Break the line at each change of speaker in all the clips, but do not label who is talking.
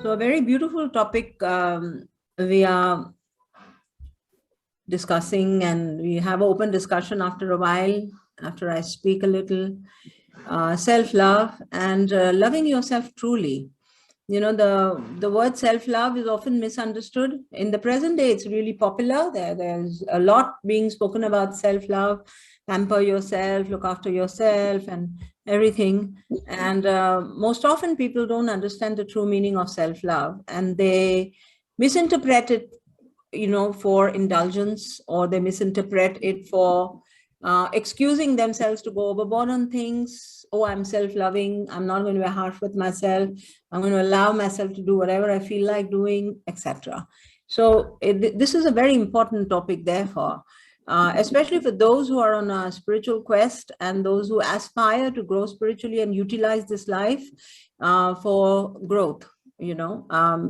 So a very beautiful topic we are discussing, and we have open discussion after a while, after I speak a little, self-love and loving yourself truly. You know, the word self-love is often misunderstood. In the present day, it's really popular. There's a lot being spoken about self-love, pamper yourself, look after yourself and everything. And most often people don't understand the true meaning of self-love, and they misinterpret it, you know, for indulgence, or they misinterpret it for excusing themselves to go overboard on things. Oh, I'm self-loving, I'm not going to be harsh with myself, I'm going to allow myself to do whatever I feel like doing, etc. So this is a very important topic, therefore, especially for those who are on a spiritual quest and those who aspire to grow spiritually and utilize this life for growth. You know,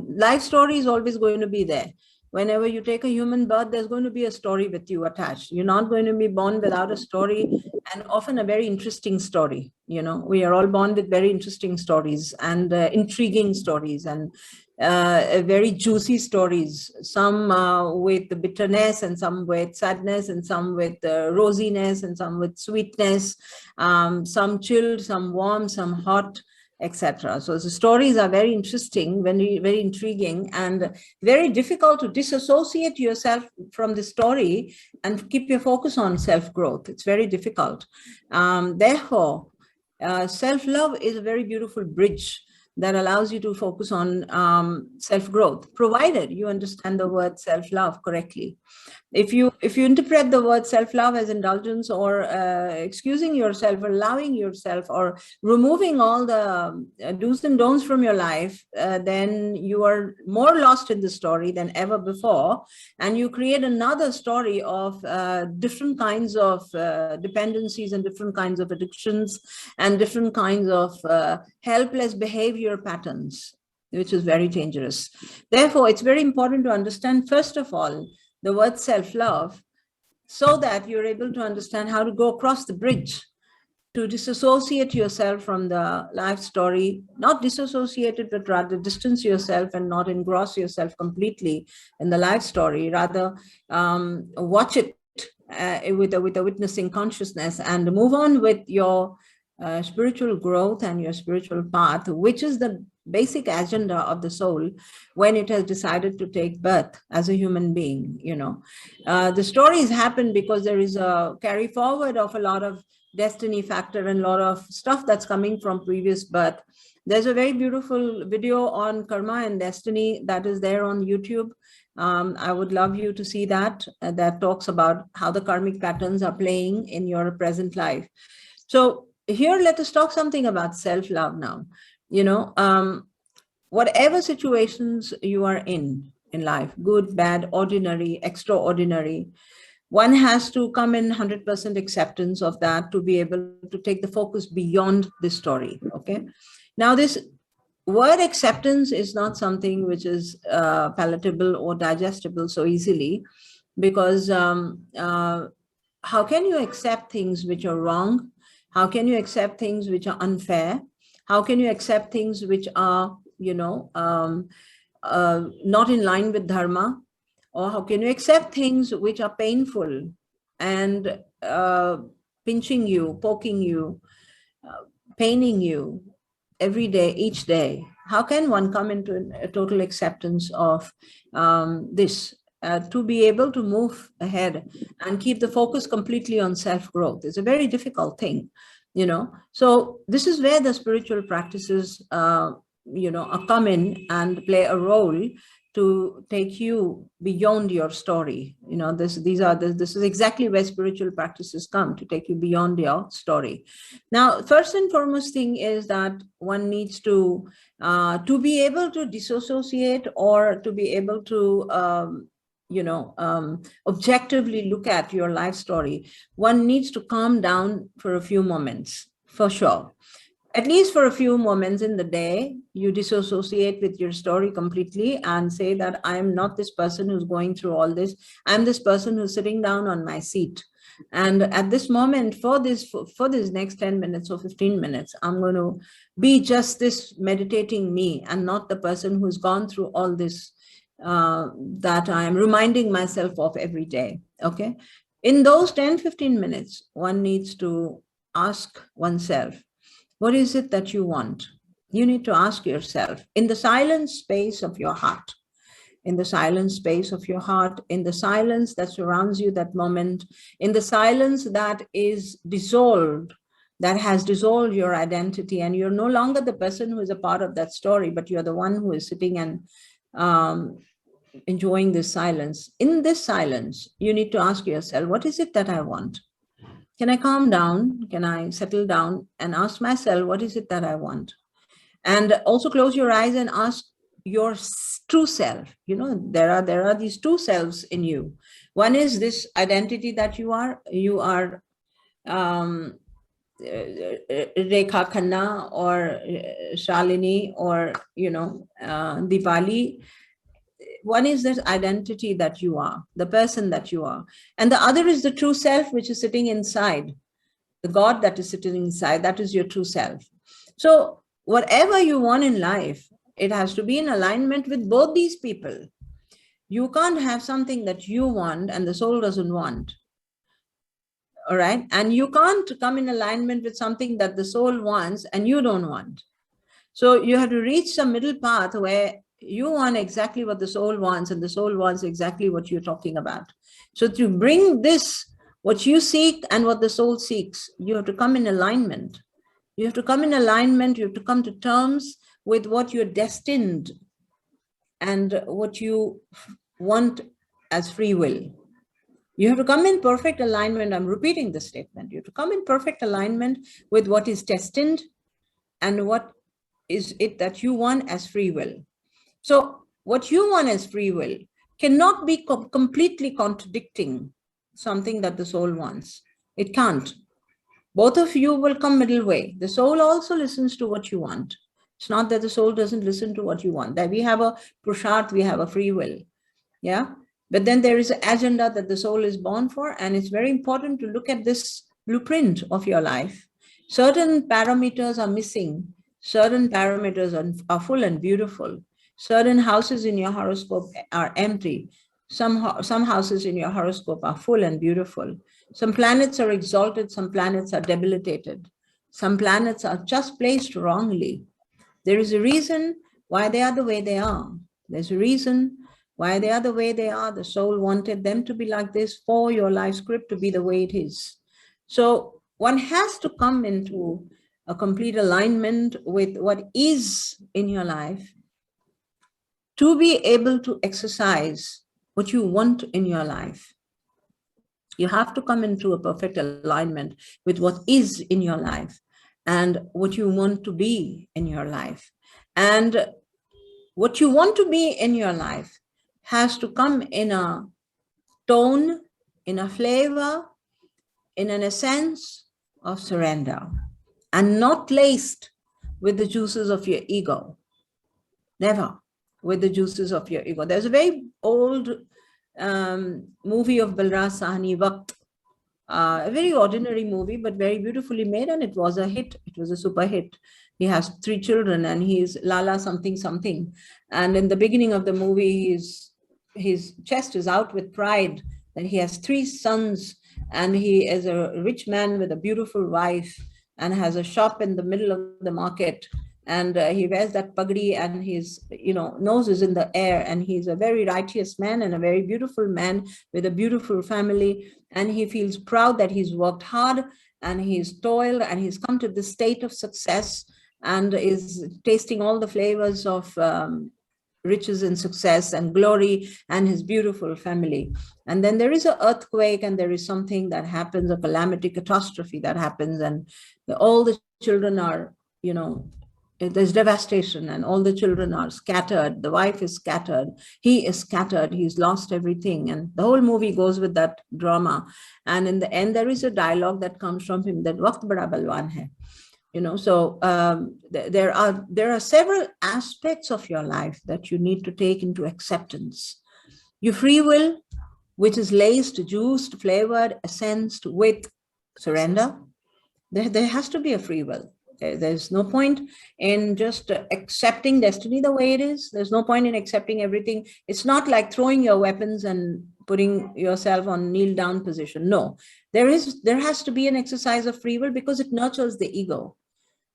life story is always going to be there. Whenever you take a human birth, there's going to be a story with you attached. You're not going to be born without a story, and often a very interesting story. You know, we are all born with very interesting stories and intriguing stories and very juicy stories, some with bitterness and some with sadness and some with rosiness and some with sweetness, some chilled, some warm, some hot, etc. So the stories are very interesting, very intriguing, and very difficult to disassociate yourself from the story and keep your focus on self-growth. It's very difficult. Therefore, self-love is a very beautiful bridge that allows you to focus on self-growth, provided you understand the word self-love correctly. If you interpret the word self-love as indulgence or excusing yourself, allowing yourself, or removing all the do's and don'ts from your life, then you are more lost in the story than ever before, and you create another story of different kinds of dependencies and different kinds of addictions and different kinds of helpless behavior patterns, which is very dangerous. Therefore, it's very important to understand, first of all, the word self-love, so that you're able to understand how to go across the bridge, to disassociate yourself from the life story, not disassociate it, but rather distance yourself and not engross yourself completely in the life story, rather watch it with a witnessing consciousness and move on with your spiritual growth and your spiritual path, which is the basic agenda of the soul when it has decided to take birth as a human being. You know, the stories happen because there is a carry forward of a lot of destiny factor and a lot of stuff that's coming from previous birth. There's a very beautiful video on karma and destiny that is there on YouTube. I would love you to see that. That talks about how the karmic patterns are playing in your present life. So here, let us talk something about self-love now. You know, whatever situations you are in life, good, bad, ordinary, extraordinary, one has to come in 100% acceptance of that to be able to take the focus beyond the story. Okay. Now, this word acceptance is not something which is palatable or digestible so easily, because how can you accept things which are wrong? How can you accept things which are unfair? How can you accept things which are, you know, not in line with dharma? Or how can you accept things which are painful and pinching you, poking you, paining you every day, each day? How can one come into a total acceptance of this? To be able to move ahead and keep the focus completely on self-growth is a very difficult thing, you know. So this is where the spiritual practices, you know, come in and play a role to take you beyond your story. You know, this is exactly where spiritual practices come, to take you beyond your story. Now, first and foremost thing is that one needs to be able to disassociate, or to be able to you know, objectively look at your life story. One needs to calm down for a few moments, for sure. At least for a few moments in the day, you disassociate with your story completely and say that I am not this person who's going through all this. I'm this person who's sitting down on my seat. And at this moment, for this next 10 minutes or 15 minutes, I'm going to be just this meditating me, and not the person who's gone through all this that I am reminding myself of every day. Okay. In those 10-15 minutes, one needs to ask oneself, what is it that you want? You need to ask yourself in the silent space of your heart, in the silent space of your heart, in the silence that surrounds you that moment, in the silence that is dissolved, that has dissolved your identity, and you're no longer the person who is a part of that story, but you're the one who is sitting and enjoying this silence. In this silence, you need to ask yourself, what is it that I want? Can I calm down? Can I settle down and ask myself, what is it that I want? And also close your eyes and ask your true self. You know, there are these two selves in you. One is this identity that you are Rekha Khanna or Shalini or, Dipali. One is this identity that you are, the person that you are. And the other is the true self, which is sitting inside, the God that is sitting inside, that is your true self. So whatever you want in life, it has to be in alignment with both these people. You can't have something that you want and the soul doesn't want. All right. And you can't come in alignment with something that the soul wants and you don't want. So you have to reach some middle path where you want exactly what the soul wants and the soul wants exactly what you're talking about. So to bring this, what you seek and what the soul seeks, you have to come in alignment. You have to come in alignment. You have to come to terms with what you're destined and what you want as free will. You have to come in perfect alignment. I'm repeating the statement. You have to come in perfect alignment with what is destined and what is it that you want as free will. So what you want as free will cannot be completely contradicting something that the soul wants. It can't. Both of you will come middle way. The soul also listens to what you want. It's not that the soul doesn't listen to what you want. That we have a prusharth, we have a free will. Yeah. But then there is an agenda that the soul is born for. And it's very important to look at this blueprint of your life. Certain parameters are missing. Certain parameters are full and beautiful. Certain houses in your horoscope are empty. Some houses in your horoscope are full and beautiful. Some planets are exalted, some planets are debilitated. Some planets are just placed wrongly. There is a reason why they are the way they are. There's a reason why they are the way they are. The soul wanted them to be like this for your life script to be the way it is. So one has to come into a complete alignment with what is in your life to be able to exercise what you want in your life. You have to come into a perfect alignment with what is in your life and what you want to be in your life. And what you want to be in your life has to come in a tone, in a flavor, in an essence of surrender, and not laced with the juices of your ego. Never with the juices of your ego. There's a very old movie of Balraj Sahni, Waqt, a very ordinary movie, but very beautifully made, and it was a hit. It was a super hit. He has 3 children, and he's Lala something something. And in the beginning of the movie, his chest is out with pride that he has 3 sons, and he is a rich man with a beautiful wife, and has a shop in the middle of the market. And he wears that pagdi, and his nose is in the air, and he's a very righteous man and a very beautiful man with a beautiful family. And he feels proud that he's worked hard and he's toiled and he's come to this state of success and is tasting all the flavors of riches and success and glory and his beautiful family. And then there is an earthquake, and there is something that happens, a calamity, catastrophe that happens, and all the children are, there's devastation, and all the children are scattered. The wife is scattered. He is scattered. He's lost everything. And the whole movie goes with that drama. And in the end, there is a dialogue that comes from him that "Waqt bada balwan hai." So there are several aspects of your life that you need to take into acceptance. Your free will, which is laced, juiced, flavored, essenced with surrender. There has to be a free will. There's no point in just accepting destiny the way it is. There's no point in accepting everything. It's not like throwing your weapons and putting yourself on kneel down position. No, there has to be an exercise of free will, because it nurtures the ego.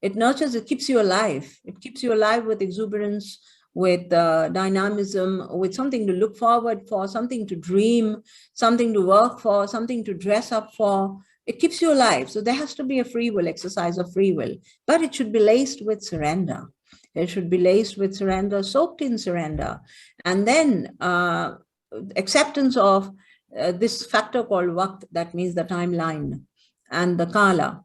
It nurtures, it keeps you alive. It keeps you alive with exuberance, with dynamism, with something to look forward for, something to dream, something to work for, something to dress up for. It keeps you alive. So there has to be a free will, exercise of free will, but it should be laced with surrender. It should be laced with surrender, soaked in surrender. And then acceptance of this factor called Vakt, that means the timeline, and the Kala,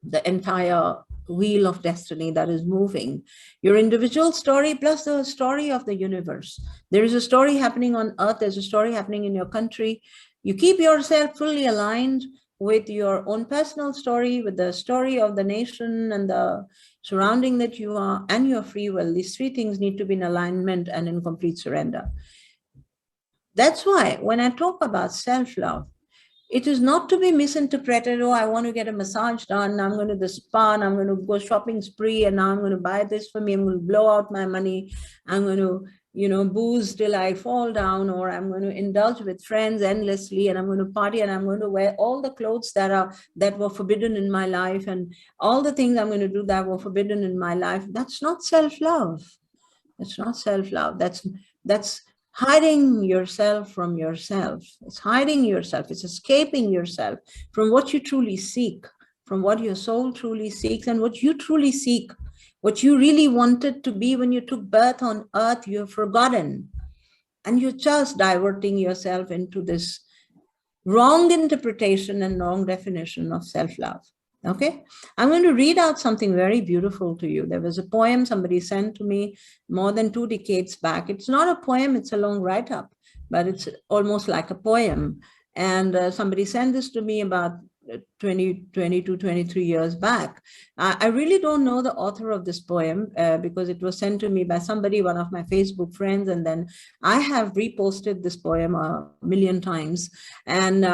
the entire wheel of destiny that is moving. Your individual story plus the story of the universe. There is a story happening on earth. There's a story happening in your country. You keep yourself fully aligned with your own personal story, with the story of the nation and the surrounding that you are, and your free will. These three things need to be in alignment and in complete surrender. That's why when I talk about self-love, it is not to be misinterpreted. Oh, I want to get a massage done. I'm going to the spa and I'm going to go shopping spree, and now I'm going to buy this for me. I'm going to blow out my money. I'm going to, booze till I fall down, or I'm going to indulge with friends endlessly, and I'm going to party, and I'm going to wear all the clothes that were forbidden in my life, and all the things I'm going to do that were forbidden in my life. That's not self-love. That's not self-love. That's hiding yourself from yourself. It's hiding yourself. It's escaping yourself from what you truly seek, from what your soul truly seeks, and what you truly seek, what you really wanted to be when you took birth on earth, you have forgotten. And you're just diverting yourself into this wrong interpretation and wrong definition of self-love. Okay, I'm going to read out something very beautiful to you. There was a poem somebody sent to me more than 2 decades back. It's not a poem, it's a long write-up, but it's almost like a poem. And somebody sent this to me about 22, 23 years back. I really don't know the author of this poem because it was sent to me by somebody, one of my Facebook friends, and then I have reposted this poem a million times. And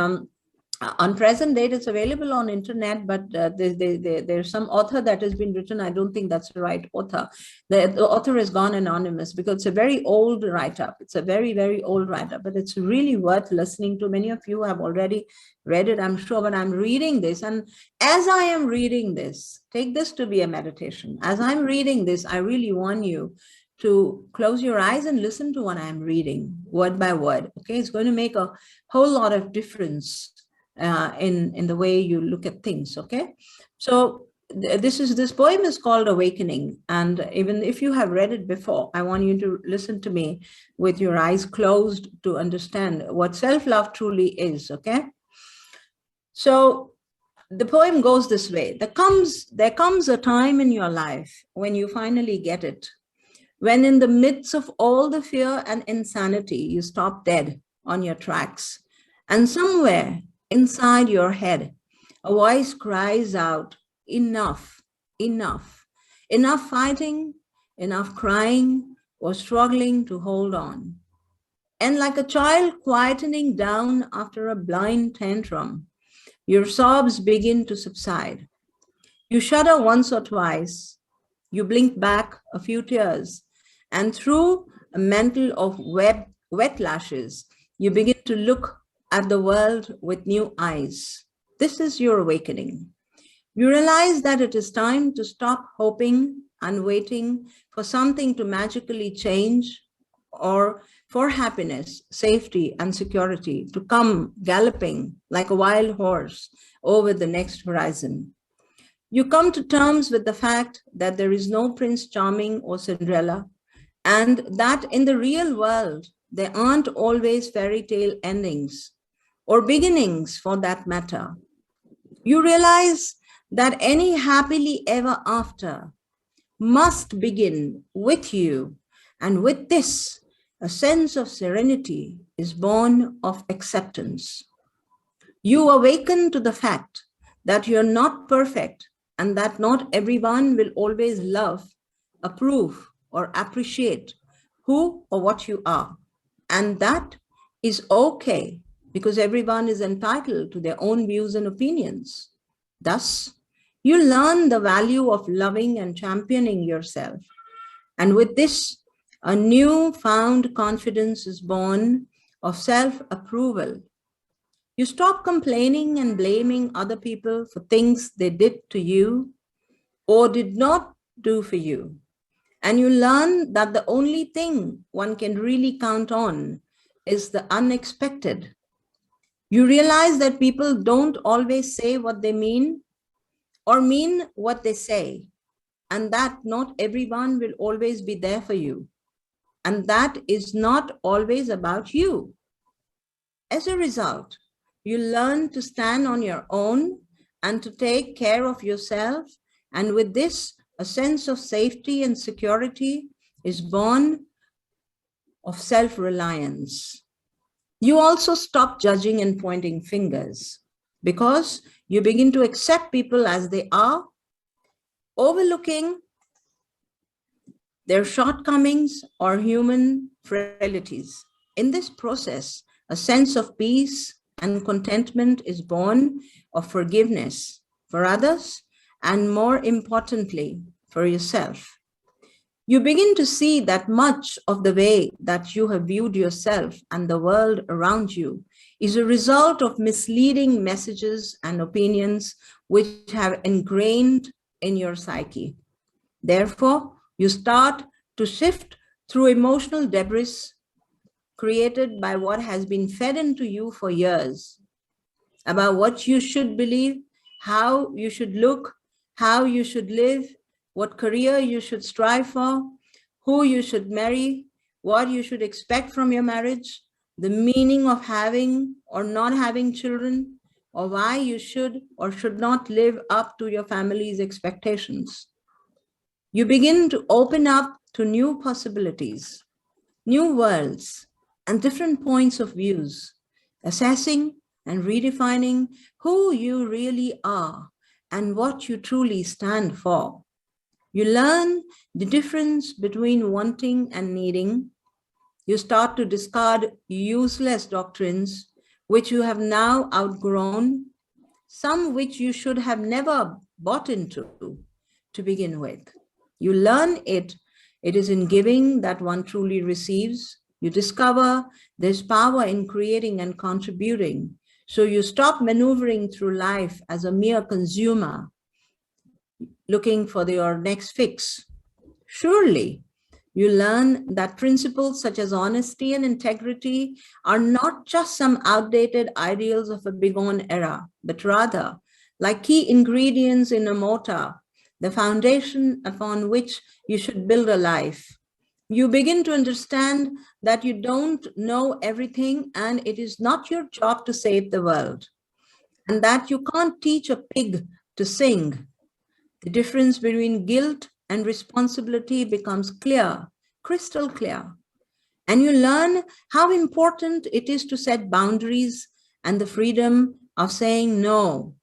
on present date, it's available on internet, but there's some author that has been written. I don't think that's the right author. The author has gone anonymous because it's a very old write-up. It's a very, very old write-up, but it's really worth listening to. Many of you have already read it, I'm sure, but I'm reading this. And as I am reading this, take this to be a meditation. As I'm reading this, I really want you to close your eyes and listen to what I'm reading, word by word. Okay, it's going to make a whole lot of difference in the way you look at things. Okay, so this poem is called Awakening, and even if you have read it before, I want you to listen to me with your eyes closed to understand what self-love truly is. Okay, so the poem goes this way. There comes a time in your life when you finally get it, when in the midst of all the fear and insanity, you stop dead on your tracks, and somewhere inside your head, a voice cries out, enough, enough, enough fighting, enough crying or struggling to hold on. And like a child quietening down after a blind tantrum, your sobs begin to subside. You shudder once or twice, you blink back a few tears, and through a mantle of wet lashes, you begin to look at the world with new eyes. This is your awakening. You realize that it is time to stop hoping and waiting for something to magically change, or for happiness, safety, and security to come galloping like a wild horse over the next horizon. You come to terms with the fact that there is no Prince Charming or Cinderella, and that in the real world, there aren't always fairy tale endings, or beginnings for that matter. You realize that any happily ever after must begin with you, and with this, a sense of serenity is born of acceptance. You awaken to the fact that you're not perfect, and that not everyone will always love, approve, or appreciate who or what you are, and that is okay, because everyone is entitled to their own views and opinions. Thus, you learn the value of loving and championing yourself. And with this, a newfound confidence is born of self-approval. You stop complaining and blaming other people for things they did to you or did not do for you. And you learn that the only thing one can really count on is the unexpected. You realize that people don't always say what they mean or mean what they say, and that not everyone will always be there for you, and that is not always about you. As a result, you learn to stand on your own and to take care of yourself, and with this, a sense of safety and security is born of self-reliance. You also stop judging and pointing fingers because you begin to accept people as they are, overlooking their shortcomings or human frailties. In this process, a sense of peace and contentment is born of forgiveness for others and, more importantly, for yourself. You begin to see that much of the way that you have viewed yourself and the world around you is a result of misleading messages and opinions which have ingrained in your psyche. Therefore, you start to sift through emotional debris created by what has been fed into you for years about what you should believe, how you should look, how you should live, what career you should strive for, who you should marry, what you should expect from your marriage, the meaning of having or not having children, or why you should or should not live up to your family's expectations. You begin to open up to new possibilities, new worlds, and different points of views, assessing and redefining who you really are and what you truly stand for. You learn the difference between wanting and needing. You start to discard useless doctrines which you have now outgrown, some which you should have never bought into to begin with. You learn it is in giving that one truly receives. You discover there's power in creating and contributing. So you stop maneuvering through life as a mere consumer, looking for your next fix. Surely, you learn that principles such as honesty and integrity are not just some outdated ideals of a bygone era, but rather like key ingredients in a mortar, the foundation upon which you should build a life. You begin to understand that you don't know everything and it is not your job to save the world, and that you can't teach a pig to sing. The difference between guilt and responsibility becomes clear, crystal clear. And you learn how important it is to set boundaries and the freedom of saying no.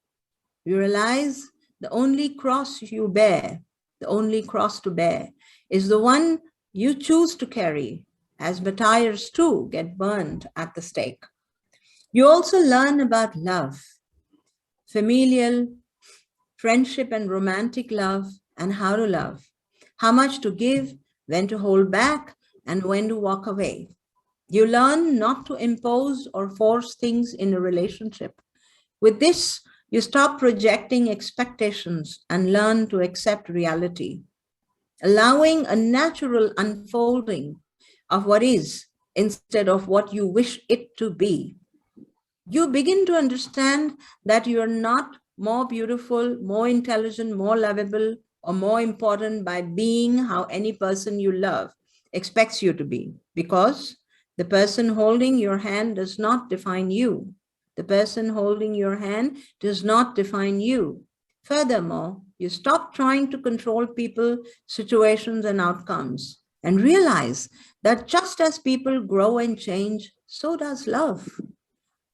You realize the only cross you bear, the only cross to bear, is the one you choose to carry, as martyrs too get burned at the stake. You also learn about love, familial, friendship and romantic love, and how to love, how much to give, when to hold back, and when to walk away. You learn not to impose or force things in a relationship. With this, you stop projecting expectations and learn to accept reality, allowing a natural unfolding of what is instead of what you wish it to be. You begin to understand that you are not more beautiful, more intelligent, more lovable, or more important by being how any person you love expects you to be, because the person holding your hand does not define you. The person holding your hand does not define you. Furthermore, you stop trying to control people, situations, and outcomes, and realize that just as people grow and change, so does love.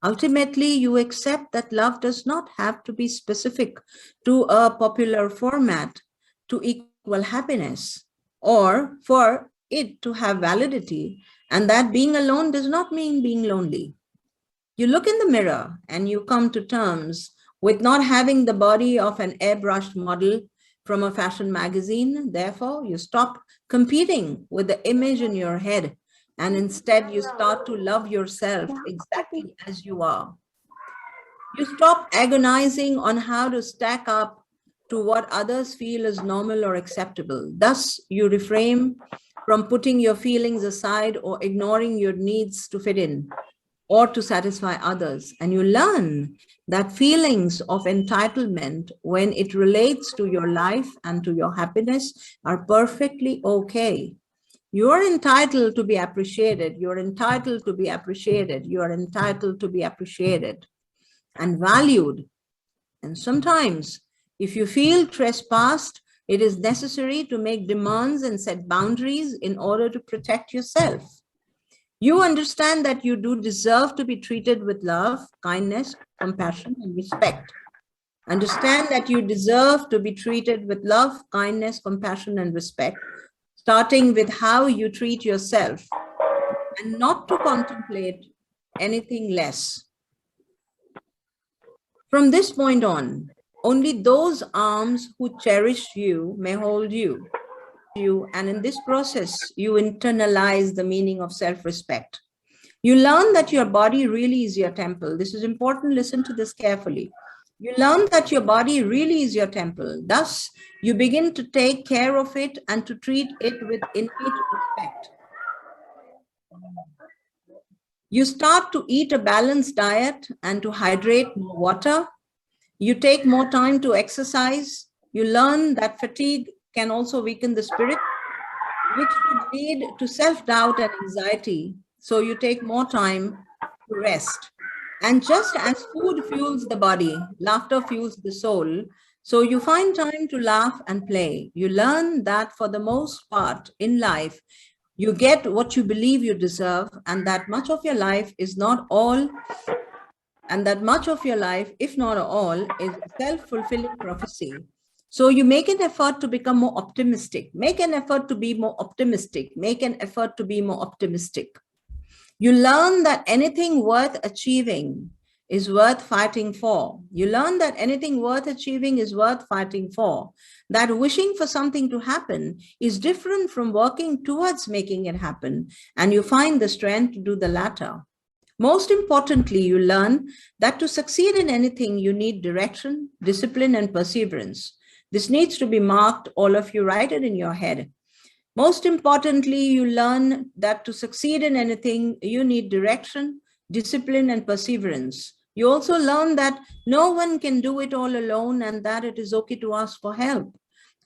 Ultimately, you accept that love does not have to be specific to a popular format to equal happiness, or for it to have validity, and that being alone does not mean being lonely. You look in the mirror and you come to terms with not having the body of an airbrushed model from a fashion magazine. Therefore, you stop competing with the image in your head, and instead you start to love yourself exactly as you are. You stop agonizing on how to stack up to what others feel is normal or acceptable. Thus, you refrain from putting your feelings aside or ignoring your needs to fit in or to satisfy others. And you learn that feelings of entitlement, when it relates to your life and to your happiness, are perfectly okay. You are entitled to be appreciated. You are entitled to be appreciated. You are entitled to be appreciated and valued. And sometimes, if you feel trespassed, it is necessary to make demands and set boundaries in order to protect yourself. You understand that you do deserve to be treated with love, kindness, compassion, and respect. Understand that you deserve to be treated with love, kindness, compassion, and respect, starting with how you treat yourself, and not to contemplate anything less. From this point on, only those arms who cherish you may hold you. And in this process, you internalize the meaning of self-respect. You learn that your body really is your temple. This is important. Listen to this carefully. You learn that your body really is your temple. Thus, you begin to take care of it and to treat it with innate respect. You start to eat a balanced diet and to hydrate more water. You take more time to exercise. You learn that fatigue can also weaken the spirit, which could lead to self-doubt and anxiety. So you take more time to rest. And just as food fuels the body, laughter fuels the soul. So you find time to laugh and play. You learn that for the most part in life, you get what you believe you deserve, and that much of your life is not all, and that much of your life, if not all, is a self-fulfilling prophecy. So you make an effort to become more optimistic. Make an effort to be more optimistic. Make an effort to be more optimistic. You learn that anything worth achieving is worth fighting for. You learn that anything worth achieving is worth fighting for. That wishing for something to happen is different from working towards making it happen. And you find the strength to do the latter. Most importantly, you learn that to succeed in anything, you need direction, discipline, and perseverance. This needs to be marked. All of you write it in your head. Most importantly, you learn that to succeed in anything, you need direction, discipline, and perseverance. You also learn that no one can do it all alone and that it is okay to ask for help.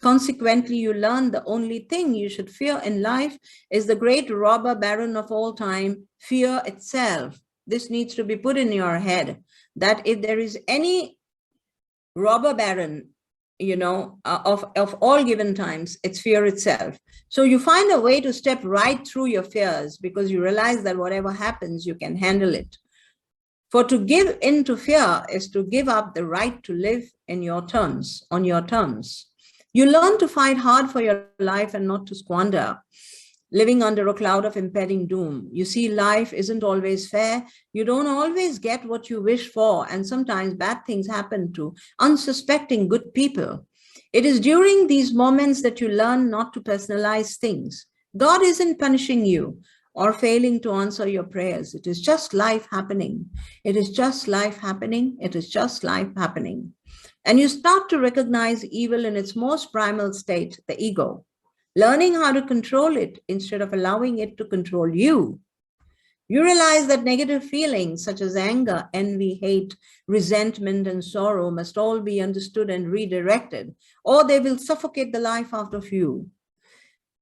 Consequently, you learn the only thing you should fear in life is the great robber baron of all time, fear itself. This needs to be put in your head, that if there is any robber baron, of all given times, it's fear itself. So you find a way to step right through your fears because you realize that whatever happens, you can handle it. For to give in to fear is to give up the right to live in your terms, on your terms. You learn to fight hard for your life and not to squander, living under a cloud of impending doom. You see, life isn't always fair. You don't always get what you wish for, and sometimes bad things happen to unsuspecting good people. It is during these moments that you learn not to personalize things. God isn't punishing you or failing to answer your prayers. It is just life happening. It is just life happening. It is just life happening. And you start to recognize evil in its most primal state, the ego, learning how to control it instead of allowing it to control you. You realize that negative feelings such as anger, envy, hate, resentment, and sorrow must all be understood and redirected, or they will suffocate the life out of you.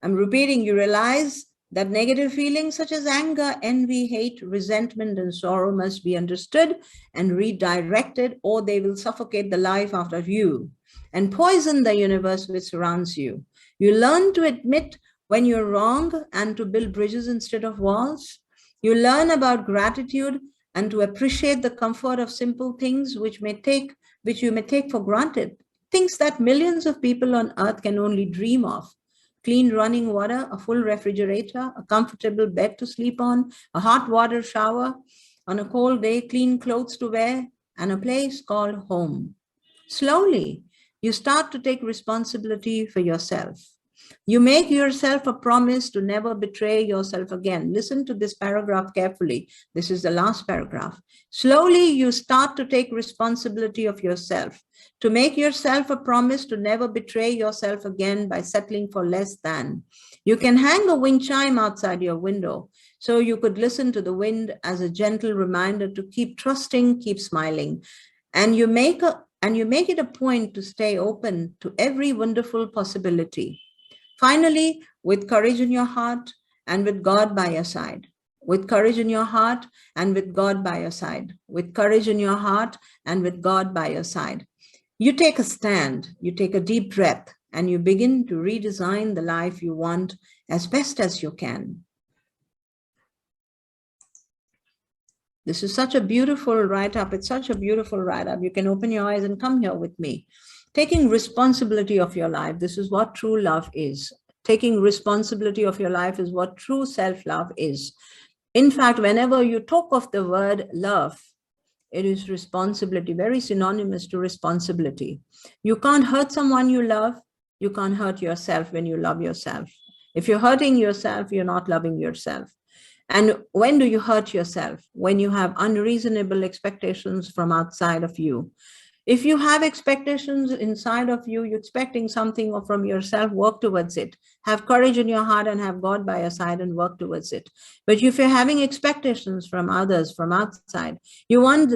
I'm repeating, you realize that negative feelings such as anger, envy, hate, resentment, and sorrow must be understood and redirected, or they will suffocate the life out of you and poison the universe which surrounds you. You learn to admit when you're wrong and to build bridges instead of walls. You learn about gratitude and to appreciate the comfort of simple things which you may take for granted, things that millions of people on earth can only dream of. clean running water, a full refrigerator, a comfortable bed to sleep on, a hot water shower on a cold day, clean clothes to wear, and a place called home. Slowly, you start to take responsibility for yourself. You make yourself a promise to never betray yourself again. Listen to this paragraph carefully. This is the last paragraph. Slowly, you start to take responsibility of yourself, to make yourself a promise to never betray yourself again by settling for less than. You can hang a wind chime outside your window, so you could listen to the wind as a gentle reminder to keep trusting, keep smiling. And you make it a point to stay open to every wonderful possibility. Finally, with courage in your heart and with God by your side. With courage in your heart and with God by your side. With courage in your heart and with God by your side. You take a stand, you take a deep breath, and you begin to redesign the life you want as best as you can. This is such a beautiful write-up. It's such a beautiful write-up. You can open your eyes and come here with me. Taking responsibility of your life. This is what true love is. Taking responsibility of your life is what true self-love is. In fact, whenever you talk of the word love, it is responsibility, very synonymous to responsibility. You can't hurt someone you love. You can't hurt yourself when you love yourself. If you're hurting yourself, you're not loving yourself. And when do you hurt yourself? When you have unreasonable expectations from outside of you. If you have expectations inside of you, you're expecting something from yourself, work towards it. Have courage in your heart and have God by your side and work towards it. But if you're having expectations from others, from outside, you want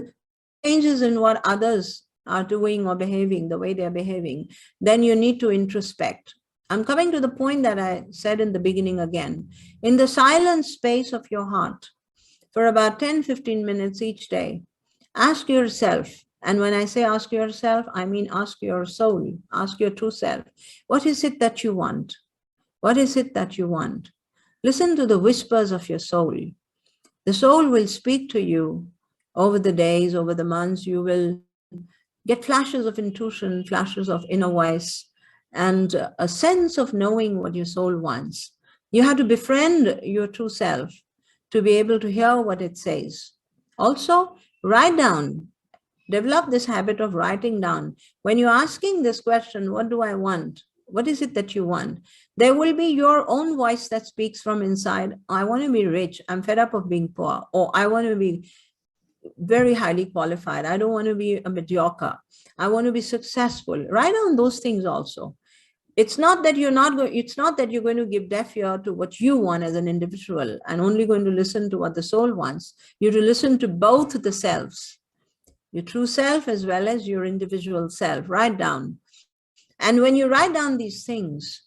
changes in what others are doing or behaving, the way they're behaving, then you need to introspect. I'm coming to the point that I said in the beginning again. In the silent space of your heart, for about 10-15 minutes each day, ask yourself, and when I say ask yourself, I mean ask your soul, ask your true self, what is it that you want? What is it that you want? Listen to the whispers of your soul. The soul will speak to you over the days, over the months. You will get flashes of intuition, flashes of inner voice, and a sense of knowing what your soul wants. You have to befriend your true self to be able to hear what it says. Also, write down. Develop this habit of writing down. When you're asking this question, what do I want? What is it that you want? There will be your own voice that speaks from inside. I want to be rich. I'm fed up of being poor. Or I want to be very highly qualified. I don't want to be a mediocre. I want to be successful. Write down those things also. It's not that you're going to give deaf ear to what you want as an individual and only going to listen to what the soul wants. You're to listen to both the selves. Your true self as well as your individual self. Write down. And when you write down these things,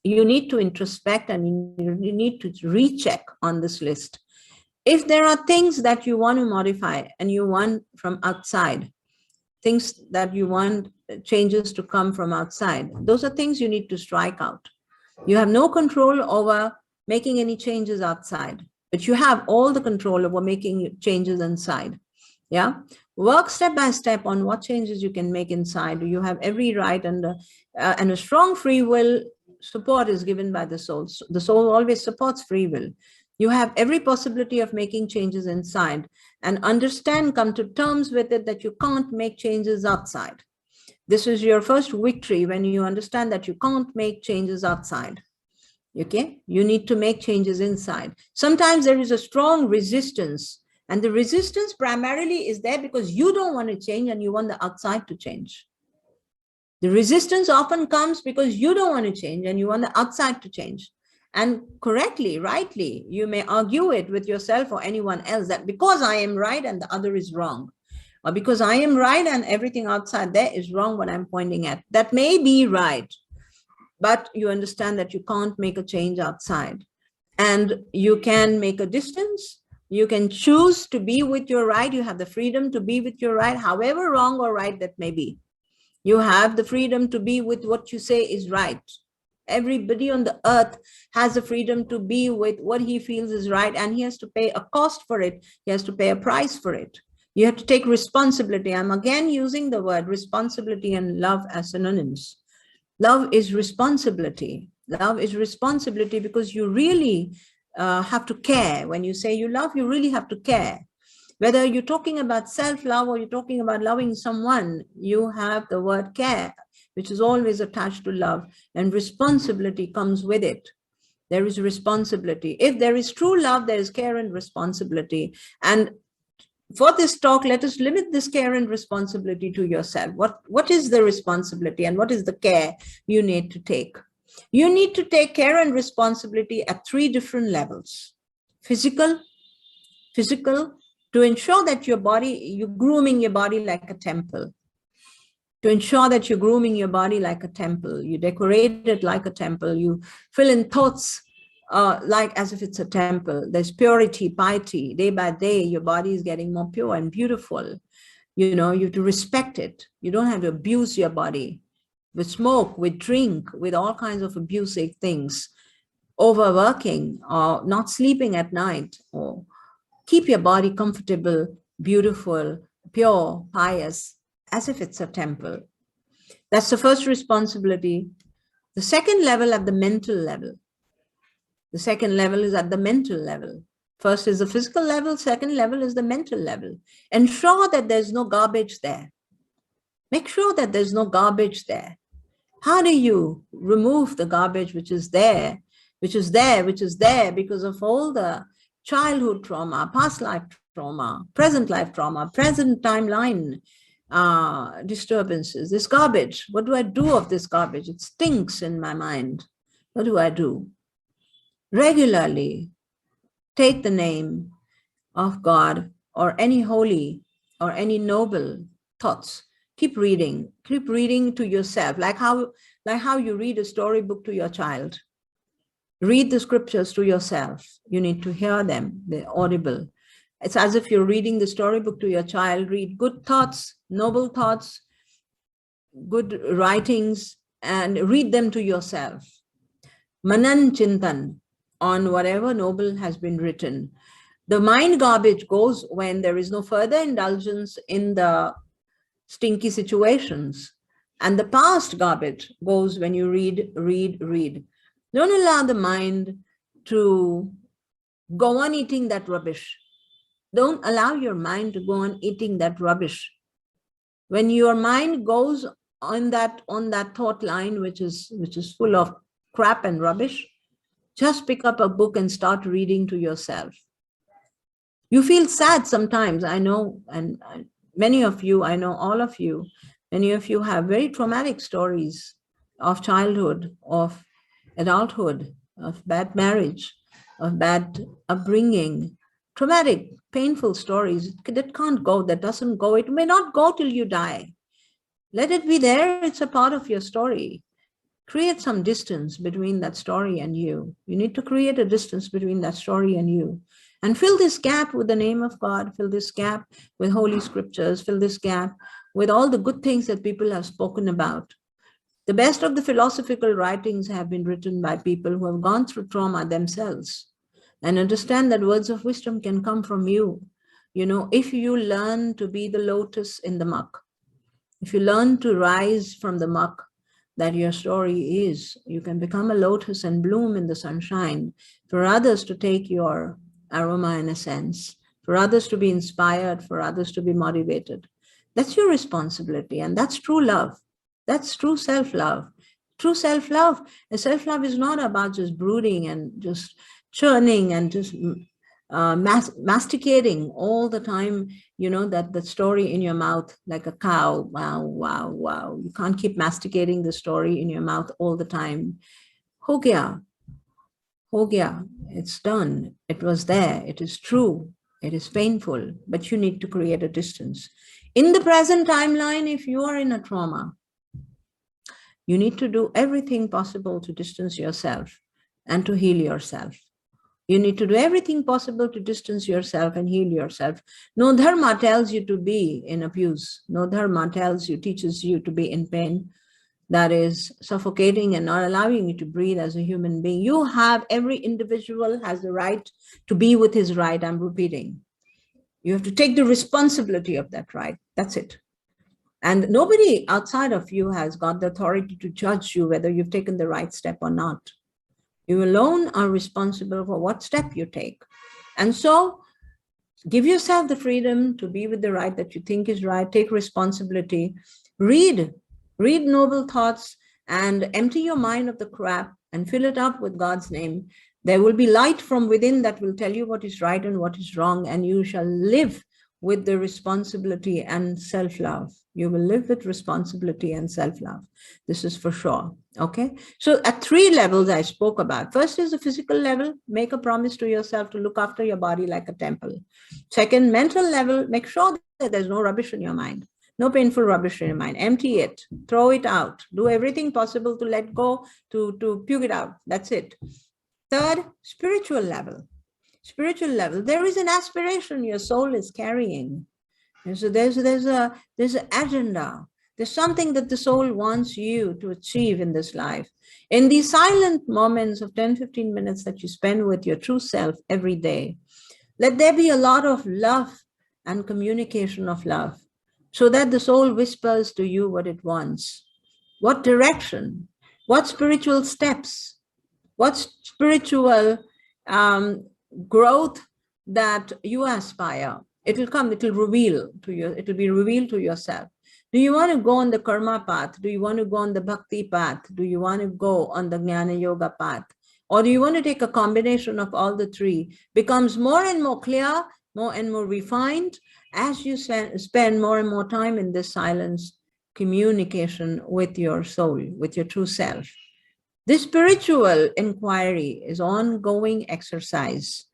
you need to introspect and you need to recheck on this list. If there are things that you want to modify and you want from outside, things that you want changes to come from outside, those are things you need to strike out. You have no control over making any changes outside, but you have all the control over making changes inside. Yeah. Work step by step on what changes you can make inside. You have every right, and a strong free will support is given by the soul. The soul always supports free will. You have every possibility of making changes inside, and understand, come to terms with it, that you can't make changes outside. This is your first victory when you understand that you can't make changes outside. Okay? You need to make changes inside. Sometimes there is a strong resistance. And the resistance primarily is there because you don't want to change and you want the outside to change. The resistance often comes because you don't want to change and you want the outside to change. And correctly, rightly, you may argue it with yourself or anyone else that because I am right and the other is wrong, or because I am right and everything outside there is wrong what I'm pointing at. That may be right, but you understand that you can't make a change outside. And you can make a distance. You can choose to be with your right. You have the freedom to be with your right, however wrong or right that may be. You have the freedom to be with what you say is right. Everybody on the earth has the freedom to be with what he feels is right, and he has to pay a cost for it. He has to pay a price for it. You have to take responsibility. I'm again using the word responsibility and love as synonyms. Love is responsibility. Love is responsibility, because you really have to care. When you say you love, you really have to care. Whether you're talking about self-love or you're talking about loving someone, you have the word care, which is always attached to love, and responsibility comes with it. There is responsibility. If there is true love, there is care and responsibility. And for this talk, let us limit this care and responsibility to yourself. What is the responsibility and what is the care you need to take? You need to take care and responsibility at 3 different levels. Physical, to ensure that you're grooming your body like a temple. To ensure that you're grooming your body like a temple. You decorate it like a temple. You fill in thoughts like as if it's a temple. There's purity, piety. Day by day, your body is getting more pure and beautiful. You know, you have to respect it. You don't have to abuse your body with smoke, with drink, with all kinds of abusive things, overworking or not sleeping at night. Or keep your body comfortable, beautiful, pure, pious, as if it's a temple. That's the first responsibility. The second level, at the mental level. The second level is at the mental level. First is the physical level. Second level is the mental level. Ensure that there's no garbage there. Make sure that there's no garbage there. How do you remove the garbage which is there because of all the childhood trauma, past life trauma, present life trauma, present timeline disturbances, this garbage? What do I do of this garbage? It stinks in my mind. What do I do? Regularly take the name of God or any holy or any noble thoughts. Keep reading to yourself, like how you read a storybook to your child. Read the scriptures to yourself. You need to hear them, they're audible. It's as if you're reading the storybook to your child. Read good thoughts, noble thoughts, good writings, and read them to yourself. Manan Chintan on whatever noble has been written. The mind garbage goes when there is no further indulgence in the stinky situations. And the past garbage goes when you read. Don't allow the mind to go on eating that rubbish. Don't allow your mind to go on eating that rubbish. When your mind goes on that thought line, which is full of crap and rubbish, just pick up a book and start reading to yourself. You feel sad sometimes, I know, and many of you, I know all of you, many of you have very traumatic stories of childhood, of adulthood, of bad marriage, of bad upbringing, traumatic, painful stories that can't go, that doesn't go. It may not go till you die. Let it be there. It's a part of your story. Create some distance between that story and you. You need to create a distance between that story and you. And fill this gap with the name of God, fill this gap with holy scriptures, fill this gap with all the good things that people have spoken about. The best of the philosophical writings have been written by people who have gone through trauma themselves and understand that words of wisdom can come from you. You know, if you learn to be the lotus in the muck, if you learn to rise from the muck that your story is, you can become a lotus and bloom in the sunshine for others to take your aroma and essence, for others to be inspired, for others to be motivated. That's your responsibility, and that's true love. That's true self-love. True self-love. And self-love is not about just brooding and just churning and just masticating all the time, you know, that story in your mouth like a cow. Wow, wow, wow. You can't keep masticating the story in your mouth all the time. Ho gaya. Ho gaya. It's done. It was there. It is true. It is painful, but you need to create a distance. In the present timeline, if you are in a trauma, you need to do everything possible to distance yourself and to heal yourself. You need to do everything possible to distance yourself and heal yourself. No dharma tells you to be in abuse. No dharma teaches you to be in pain. That is suffocating and not allowing you to breathe as a human being. You have, every individual has the right to be with his right. I'm repeating. You have to take the responsibility of that right. That's it. And nobody outside of you has got the authority to judge you whether you've taken the right step or not. You alone are responsible for what step you take. And so give yourself the freedom to be with the right that you think is right. Take responsibility. Read noble thoughts and empty your mind of the crap and fill it up with God's name. There will be light from within that will tell you what is right and what is wrong, and you shall live with the responsibility and self-love. You will live with responsibility and self-love. This is for sure. Okay. So at 3 levels I spoke about. First is the physical level. Make a promise to yourself to look after your body like a temple. Second, mental level. Make sure that there's no rubbish in your mind. No painful rubbish in your mind. Empty it. Throw it out. Do everything possible to let go, to puke it out. That's it. Third, spiritual level. Spiritual level. There is an aspiration your soul is carrying. And so there's an agenda. There's something that the soul wants you to achieve in this life. In these silent moments of 10, 15 minutes that you spend with your true self every day, let there be a lot of love and communication of love so that the soul whispers to you what it wants. What direction? What spiritual steps? What spiritual growth that you aspire? It will come, it will reveal to you, it will be revealed to yourself. Do you want to go on the karma path? Do you want to go on the bhakti path? Do you want to go on the jnana yoga path? Or do you want to take a combination of all the 3? Becomes more and more clear, more and more refined as you spend more and more time in this silence communication with your soul, with your true self. This spiritual inquiry is ongoing exercise.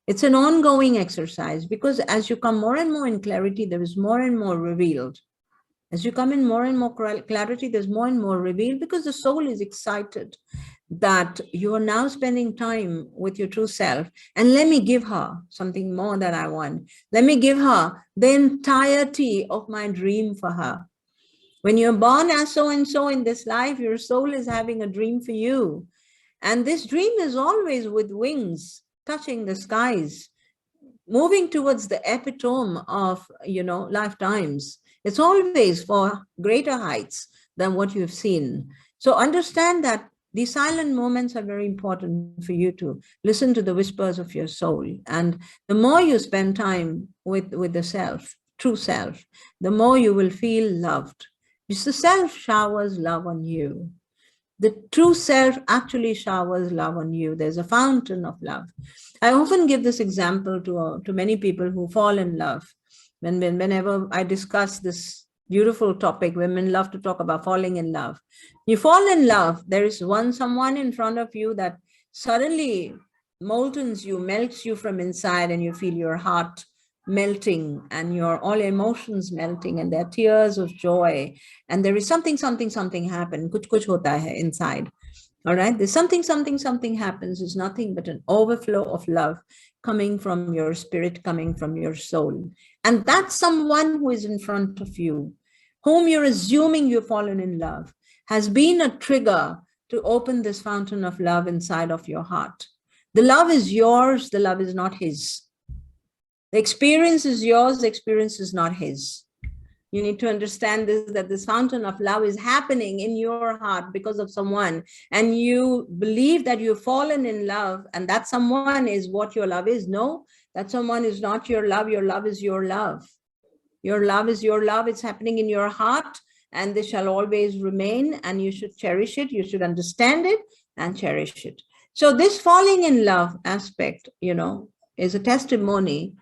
It's an ongoing exercise because as you come more and more in clarity, there is more and more revealed. As you come in more and more clarity, there's more and more revealed because the soul is excited that you are now spending time with your true self. And let me give her something more that I want. Let me give her the entirety of my dream for her. When you're born as so-and-so in this life, your soul is having a dream for you. And this dream is always with wings, touching the skies, moving towards the epitome of, lifetimes. It's always for greater heights than what you've seen. So understand that these silent moments are very important for you to listen to the whispers of your soul. And the more you spend time with the self, true self, the more you will feel loved. Because the self showers love on you. The true self actually showers love on you. There's a fountain of love. I often give this example to many people who fall in love. Whenever I discuss this beautiful topic, women love to talk about falling in love. You fall in love, there is someone in front of you that suddenly moltens you, melts you from inside, and you feel your heart melting and all your emotions melting, and there are tears of joy, and there is something happen, kuch hota hai inside. All right, there's something happens. It's nothing but an overflow of love coming from your spirit, coming from your soul. And that's someone who is in front of you, whom you're assuming you've fallen in love, has been a trigger to open this fountain of love inside of your heart. The love is yours, the love is not his. The experience is yours, the experience is not his. You need to understand this, that this fountain of love is happening in your heart because of someone, and you believe that you've fallen in love and that someone is what your love is. No, that someone is not your love. Your love is your love. Your love is your love. It's happening in your heart, and this shall always remain, and you should cherish it. You should understand it and cherish it. So this falling in love aspect, is a testimony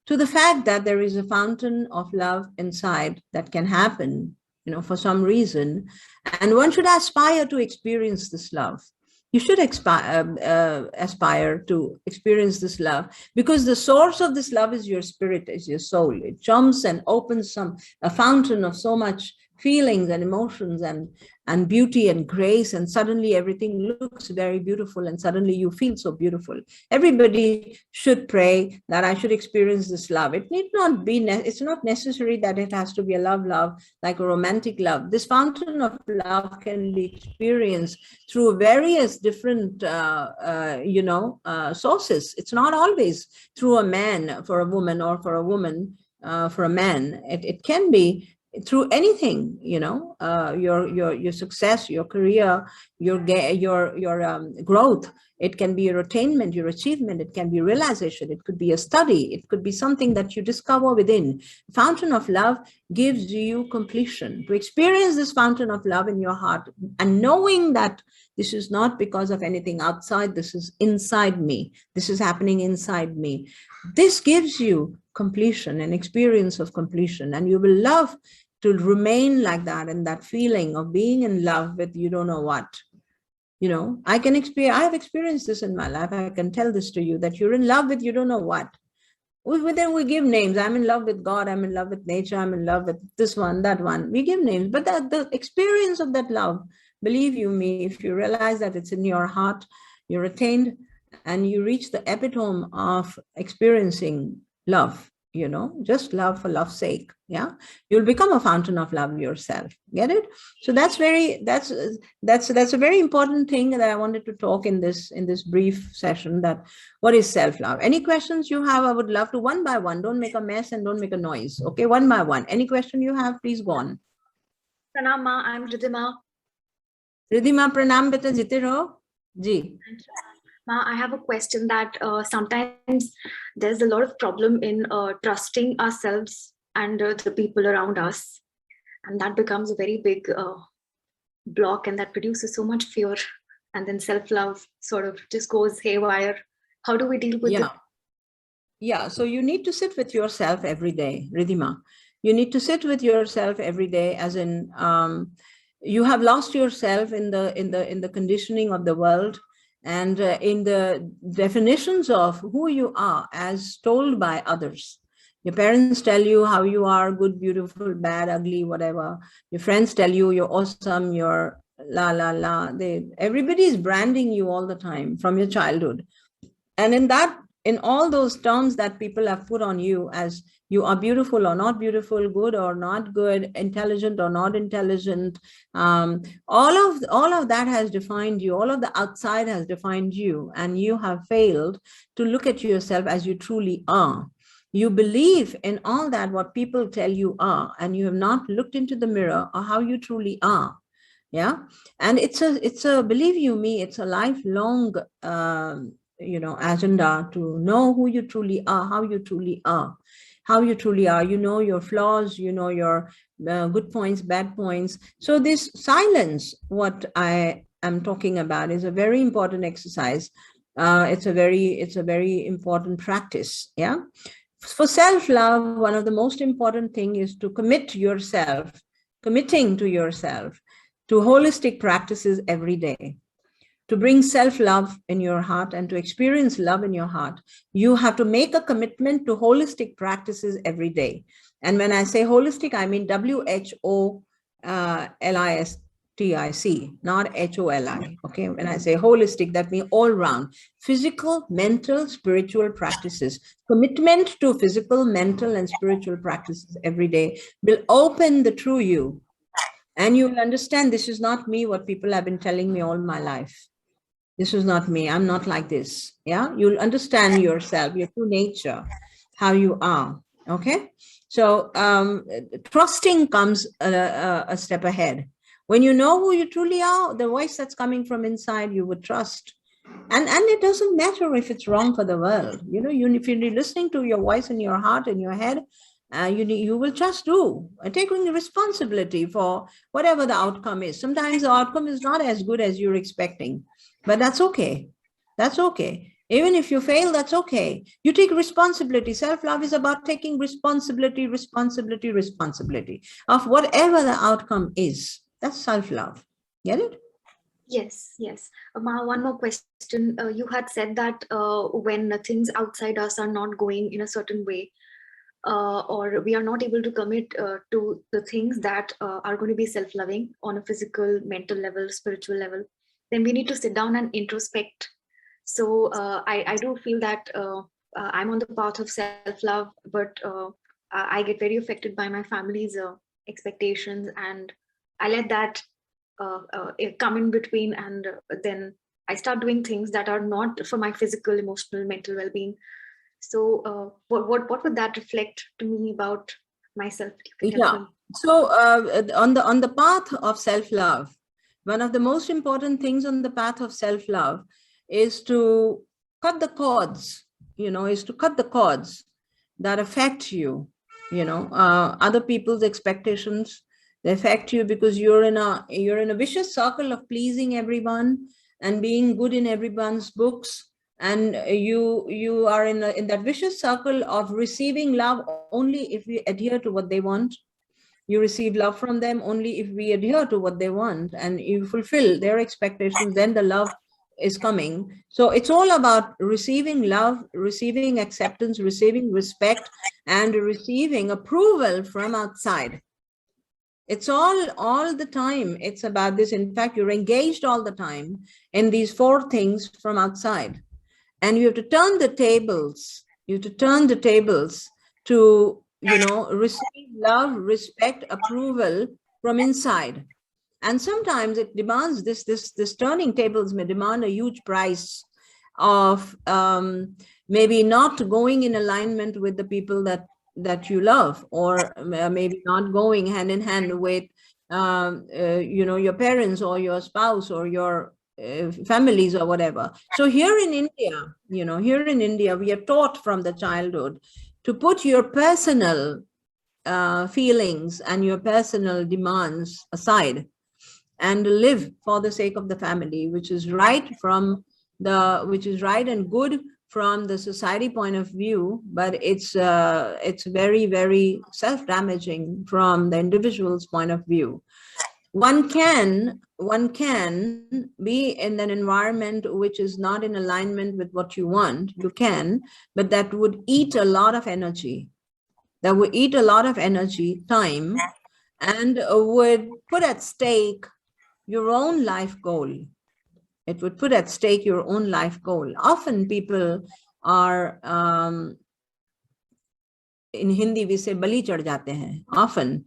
to the fact that there is a fountain of love inside that can happen, for some reason. And one should aspire to experience this love. You should aspire to experience this love, because the source of this love is your spirit, is your soul. It jumps and opens a fountain of so much feelings and emotions and beauty and grace, and suddenly everything looks very beautiful, and suddenly you feel so beautiful. Everybody should pray that I should experience this love. It need not be, it's not necessary that it has to be a love like a romantic love. This fountain of love can be experienced through various different sources. It's not always through a man for a woman, or for a woman for a man. It can be through anything, your success, your career, your growth. It can be your attainment, your achievement. It can be realization. It could be a study. It could be something that you discover within. Fountain of love gives you completion. To experience this fountain of love in your heart, and knowing that this is not because of anything outside, this is inside me, this is happening inside me, this gives you completion, an experience of completion, and you will love to remain like that, and that feeling of being in love with you don't know what. I have experienced this in my life. I can tell this to you, that you're in love with you don't know what. Then we give names. I'm in love with God, I'm in love with nature, I'm in love with this one, that one. We give names, but the experience of that love, believe you me, if you realize that it's in your heart, you're attained, and you reach the epitome of experiencing love, just love for love's sake. Yeah, you'll become a fountain of love yourself. Get it? So that's a very important thing that I wanted to talk in this brief session. That what is self-love? Any questions you have? I would love to, one by one. Don't make a mess and don't make a noise. Okay, one by one. Any question you have, please go on.
Pranam ma, I'm Ridhima.
Ridhima, pranam beta jite raho. Ji.
Ma, I have a question that sometimes there's a lot of problem in trusting ourselves and the people around us. And that becomes a very big block, and that produces so much fear. And then self-love sort of just goes haywire. How do we deal with it?
Yeah, so you need to sit with yourself every day, Ridhima. You need to sit with yourself every day, as in you have lost yourself in the conditioning of the world, and in the definitions of who you are as told by others. Your parents tell you how you are, good, beautiful, bad, ugly, whatever. Your friends tell you you're awesome, you're la, la, la. Everybody is branding you all the time from your childhood. And in all those terms that people have put on you, as you are beautiful or not beautiful, good or not good, intelligent or not intelligent, all of that has defined you. All of the outside has defined you, and you have failed to look at yourself as you truly are. You believe in all that what people tell you are, and you have not looked into the mirror or how you truly are. Yeah, and it's a believe you me, it's a lifelong agenda to know who you truly are, how you truly are. You know your flaws, you know your good points, bad points. So this silence, what I am talking about, is a very important exercise. It's a very important practice. Yeah. For self-love, one of the most important thing is to committing to yourself to holistic practices every day. To bring self-love in your heart and to experience love in your heart, you have to make a commitment to holistic practices every day. And when I say holistic, I mean WHOLISTIC, not HOLI. Okay, when I say holistic, that means all round, physical, mental, spiritual practices. Commitment to physical, mental, and spiritual practices every day will open the true you. And you will understand, this is not me, what people have been telling me all my life. This is not me. I'm not like this. Yeah. You'll understand yourself, your true nature, how you are. Okay. So trusting comes a step ahead. When you know who you truly are, the voice that's coming from inside, you would trust. And it doesn't matter if it's wrong for the world. If you're listening to your voice in your heart, in your head, you will just do, taking responsibility for whatever the outcome is. Sometimes the outcome is not as good as you're expecting, but that's okay. That's okay. Even if you fail, that's okay. You take responsibility. Self-love is about taking responsibility of whatever the outcome is. That's self-love. Get it?
Yes. Ma, one more question. You had said that when things outside us are not going in a certain way, or we are not able to commit to the things that are going to be self-loving on a physical, mental level, spiritual level, then we need to sit down and introspect. So I do feel that I'm on the path of self-love, but I get very affected by my family's expectations, and I let that come in between, and then I start doing things that are not for my physical, emotional, mental well-being. So what would that reflect to me about myself?
Yeah. So on the path of self-love, one of the most important things on the path of self-love is to cut the cords, is to cut the cords that affect you, other people's expectations. They affect you because you're in a vicious circle of pleasing everyone and being good in everyone's books. And you are in that vicious circle of receiving love only if we adhere to what they want. You receive love from them only if we adhere to what they want and you fulfill their expectations, then the love is coming. So it's all about receiving love, receiving acceptance, receiving respect, and receiving approval from outside. It's all the time. It's about this. In fact, you're engaged all the time in these four things from outside. And you have to turn the tables. You have to turn the tables to, receive love, respect, approval from inside. And sometimes it demands this turning tables may demand a huge price of maybe not going in alignment with the people that you love, or maybe not going hand in hand with your parents or your spouse or your families or whatever. So here in India, we are taught from the childhood to put your personal feelings and your personal demands aside and live for the sake of the family, which is right and good from the society point of view, but it's very, very self-damaging from the individual's point of view. One can be in an environment which is not in alignment with what you want. You can, but that would eat a lot of energy. That would eat a lot of energy, time, and would put at stake your own life goal. It would put at stake your own life goal. Often people are, in Hindi we say bali chad jate hain often,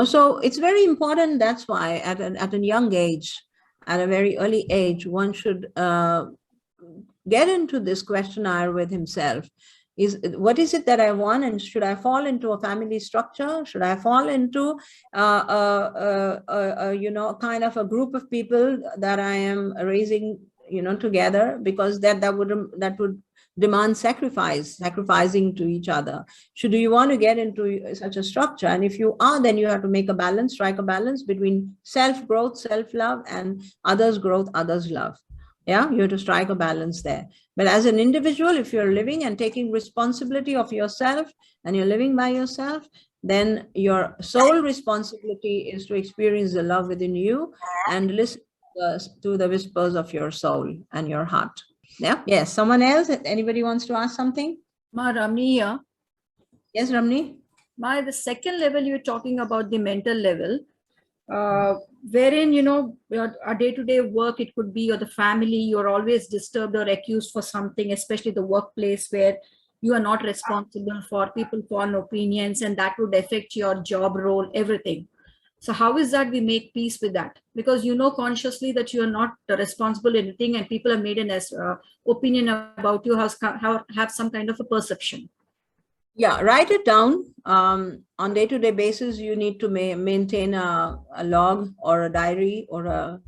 so it's very important. That's why at a young age, at a very early age, one should get into this questionnaire with himself. What is it that I want, and should I fall into a family structure? Should I fall into kind of a group of people that I am raising together, because that would demand sacrificing to each other. Should you want to get into such a structure? And if you are, then you have to make a balance, strike a balance between self-growth, self-love, and others' growth, others' love. Yeah, you have to strike a balance there. But as an individual, if you're living and taking responsibility of yourself and you're living by yourself, then your sole responsibility is to experience the love within you and listen to the whispers of your soul and your heart. Yeah. Yes. Someone else? Anybody wants to ask something?
Ma, Ramni here.
Yes, Ramni.
Ma, the second level you're talking about, the mental level, wherein, a day-to-day work, it could be, or the family, you're always disturbed or accused for something, especially the workplace where you are not responsible for people form opinions, and that would affect your job role, everything. So how is that we make peace with that? Because consciously that you are not responsible in anything, and people have made an opinion about you, have some kind of a perception.
Yeah, write it down. On day-to-day basis, you need to maintain a log or a diary or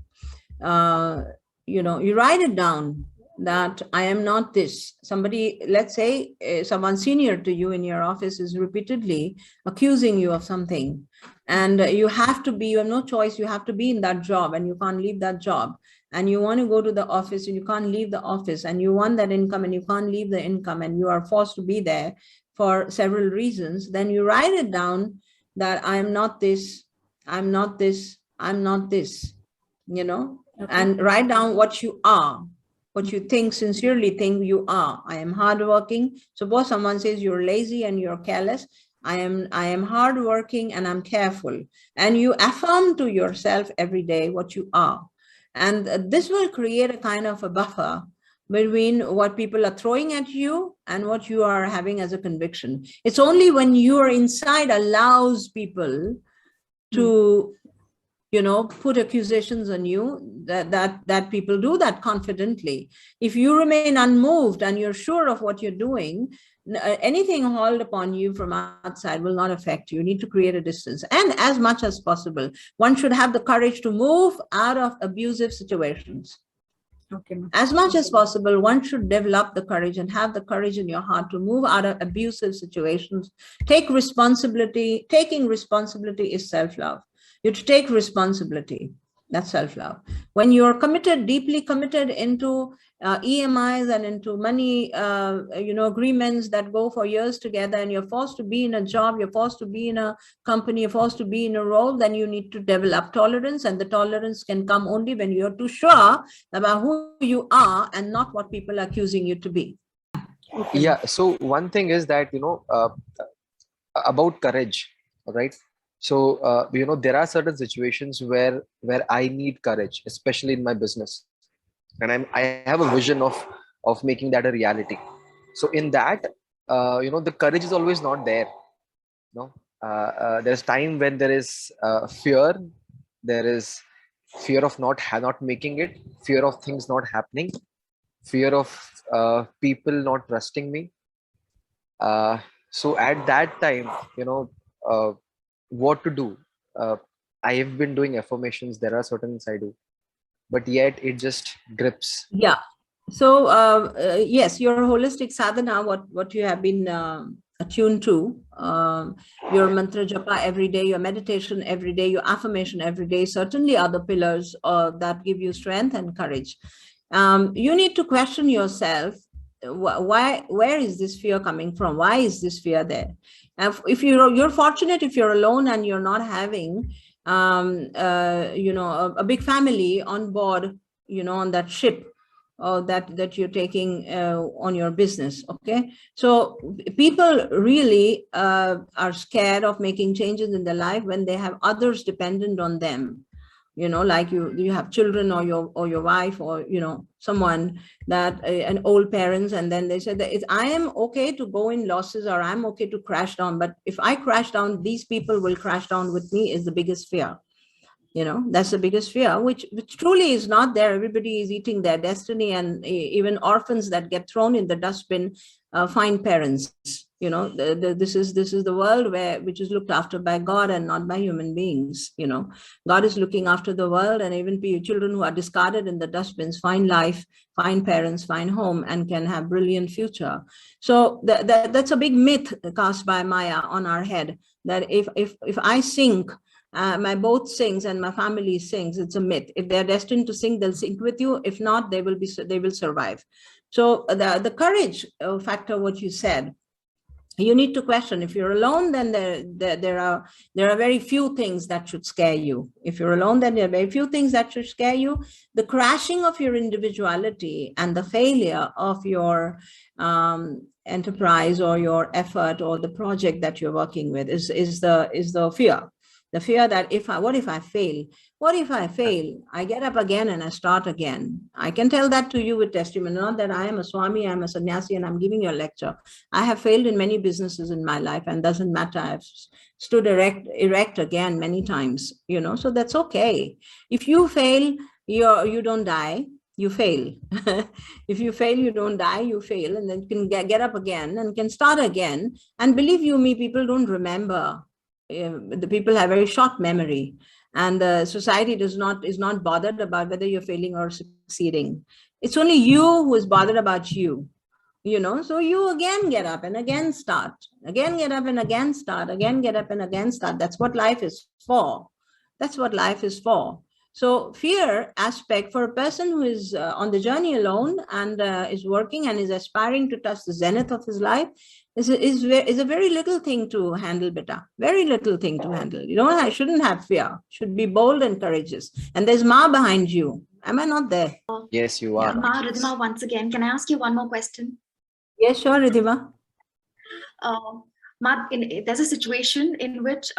you write it down that I am not this. Somebody, let's say someone senior to you in your office is repeatedly accusing you of something, and you have no choice. You have to be in that job and you can't leave that job. And you want to go to the office and you can't leave the office, and you want that income and you can't leave the income, and you are forced to be there for several reasons. Then you write it down that I'm not this, I'm not this, I'm not this, okay. And write down what you are, what you sincerely think you are. I am hardworking. Suppose someone says you're lazy and you're careless. I am hardworking and I'm careful. And you affirm to yourself every day what you are. And this will create a kind of a buffer between what people are throwing at you and what you are having as a conviction. It's only when you are inside allows people to, put accusations on you that people do that confidently. If you remain unmoved and you're sure of what you're doing, Anything hauled upon you from outside will not affect you. You need to create a distance. And as much as possible, one should have the courage to move out of abusive situations.
Okay.
As much as possible, one should develop the courage and have the courage in your heart to move out of abusive situations. Take responsibility. Taking responsibility is self-love. You have to take responsibility. That's self-love. When you're committed, deeply committed into EMIs and into money, agreements that go for years together, and you're forced to be in a job, you're forced to be in a company, you're forced to be in a role, then you need to develop tolerance, and the tolerance can come only when you're too sure about who you are and not what people are accusing you to be.
Okay.
Yeah. So one thing is that, about courage, right? So, there are certain situations where I need courage, especially in my business, and I have a vision of making that a reality. So in that, the courage is always not there. No, there's time when there is fear. There is fear of not making it, fear of things not happening, fear of people not trusting me. So at that time, what to do? Uh, I have been doing affirmations. There are certain things I do, but yet it just grips.
Yeah. So yes, your holistic sadhana, what you have been attuned to, your mantra japa every day, your meditation every day, your affirmation every day, certainly are the pillars that give you strength and courage. You need to question yourself. Where is this fear coming from? Why is this fear there? And if you're fortunate, if you're alone and you're not having a big family on board, on that ship that you're taking on your business. Okay, so people really are scared of making changes in their life when they have others dependent on them. Like you have children or your wife or someone that an old parents, and then they said that I am okay to go in losses, or I'm okay to crash down, but if I crash down, these people will crash down with me, is the biggest fear. That's the biggest fear, which truly is not there. Everybody is eating their destiny, and even orphans that get thrown in the dustbin find parents. This is the world which is looked after by God and not by human beings. God is looking after the world, and even children who are discarded in the dustbins find life, find parents, find home, and can have brilliant future. So that's a big myth cast by Maya on our head, that if I sink, my boat sings and my family sings. It's a myth. If they're destined to sink, they'll sink with you. If not, they will survive. So the courage factor, what you said, you need to question. If you're alone, then there are very few things that should scare you. If you're alone, then there are very few things that should scare you. The crashing of your individuality and the failure of your enterprise or your effort or the project that you're working with is the fear. The fear that what if I fail? What if I fail? I get up again and I start again. I can tell that to you with testimony, not that I am a Swami, I'm a sannyasi, and I'm giving you a lecture. I have failed in many businesses in my life, and doesn't matter. I've stood erect again many times, so that's okay. If you fail, you don't die. You fail. If you fail, you don't die, you fail, and then you can get up again and can start again. And believe you me, people don't remember. The people have very short memory, and society is not bothered about whether you're failing or succeeding. It's only you who is bothered about you. So you again get up and again start, again get up and again start, again get up and again start. That's what life is for. That's what life is for. So fear aspect for a person who is on the journey alone and is working and is aspiring to touch the zenith of his life is a very little thing to handle, beta. Very little thing to handle. Shouldn't have fear. Should be bold and courageous. And there's Ma behind you. Am I not there?
Yes, you are.
Ma, Ridhima, once again, can I ask you one more question?
Yes, sure, Ridhima.
Ma, there's a situation in which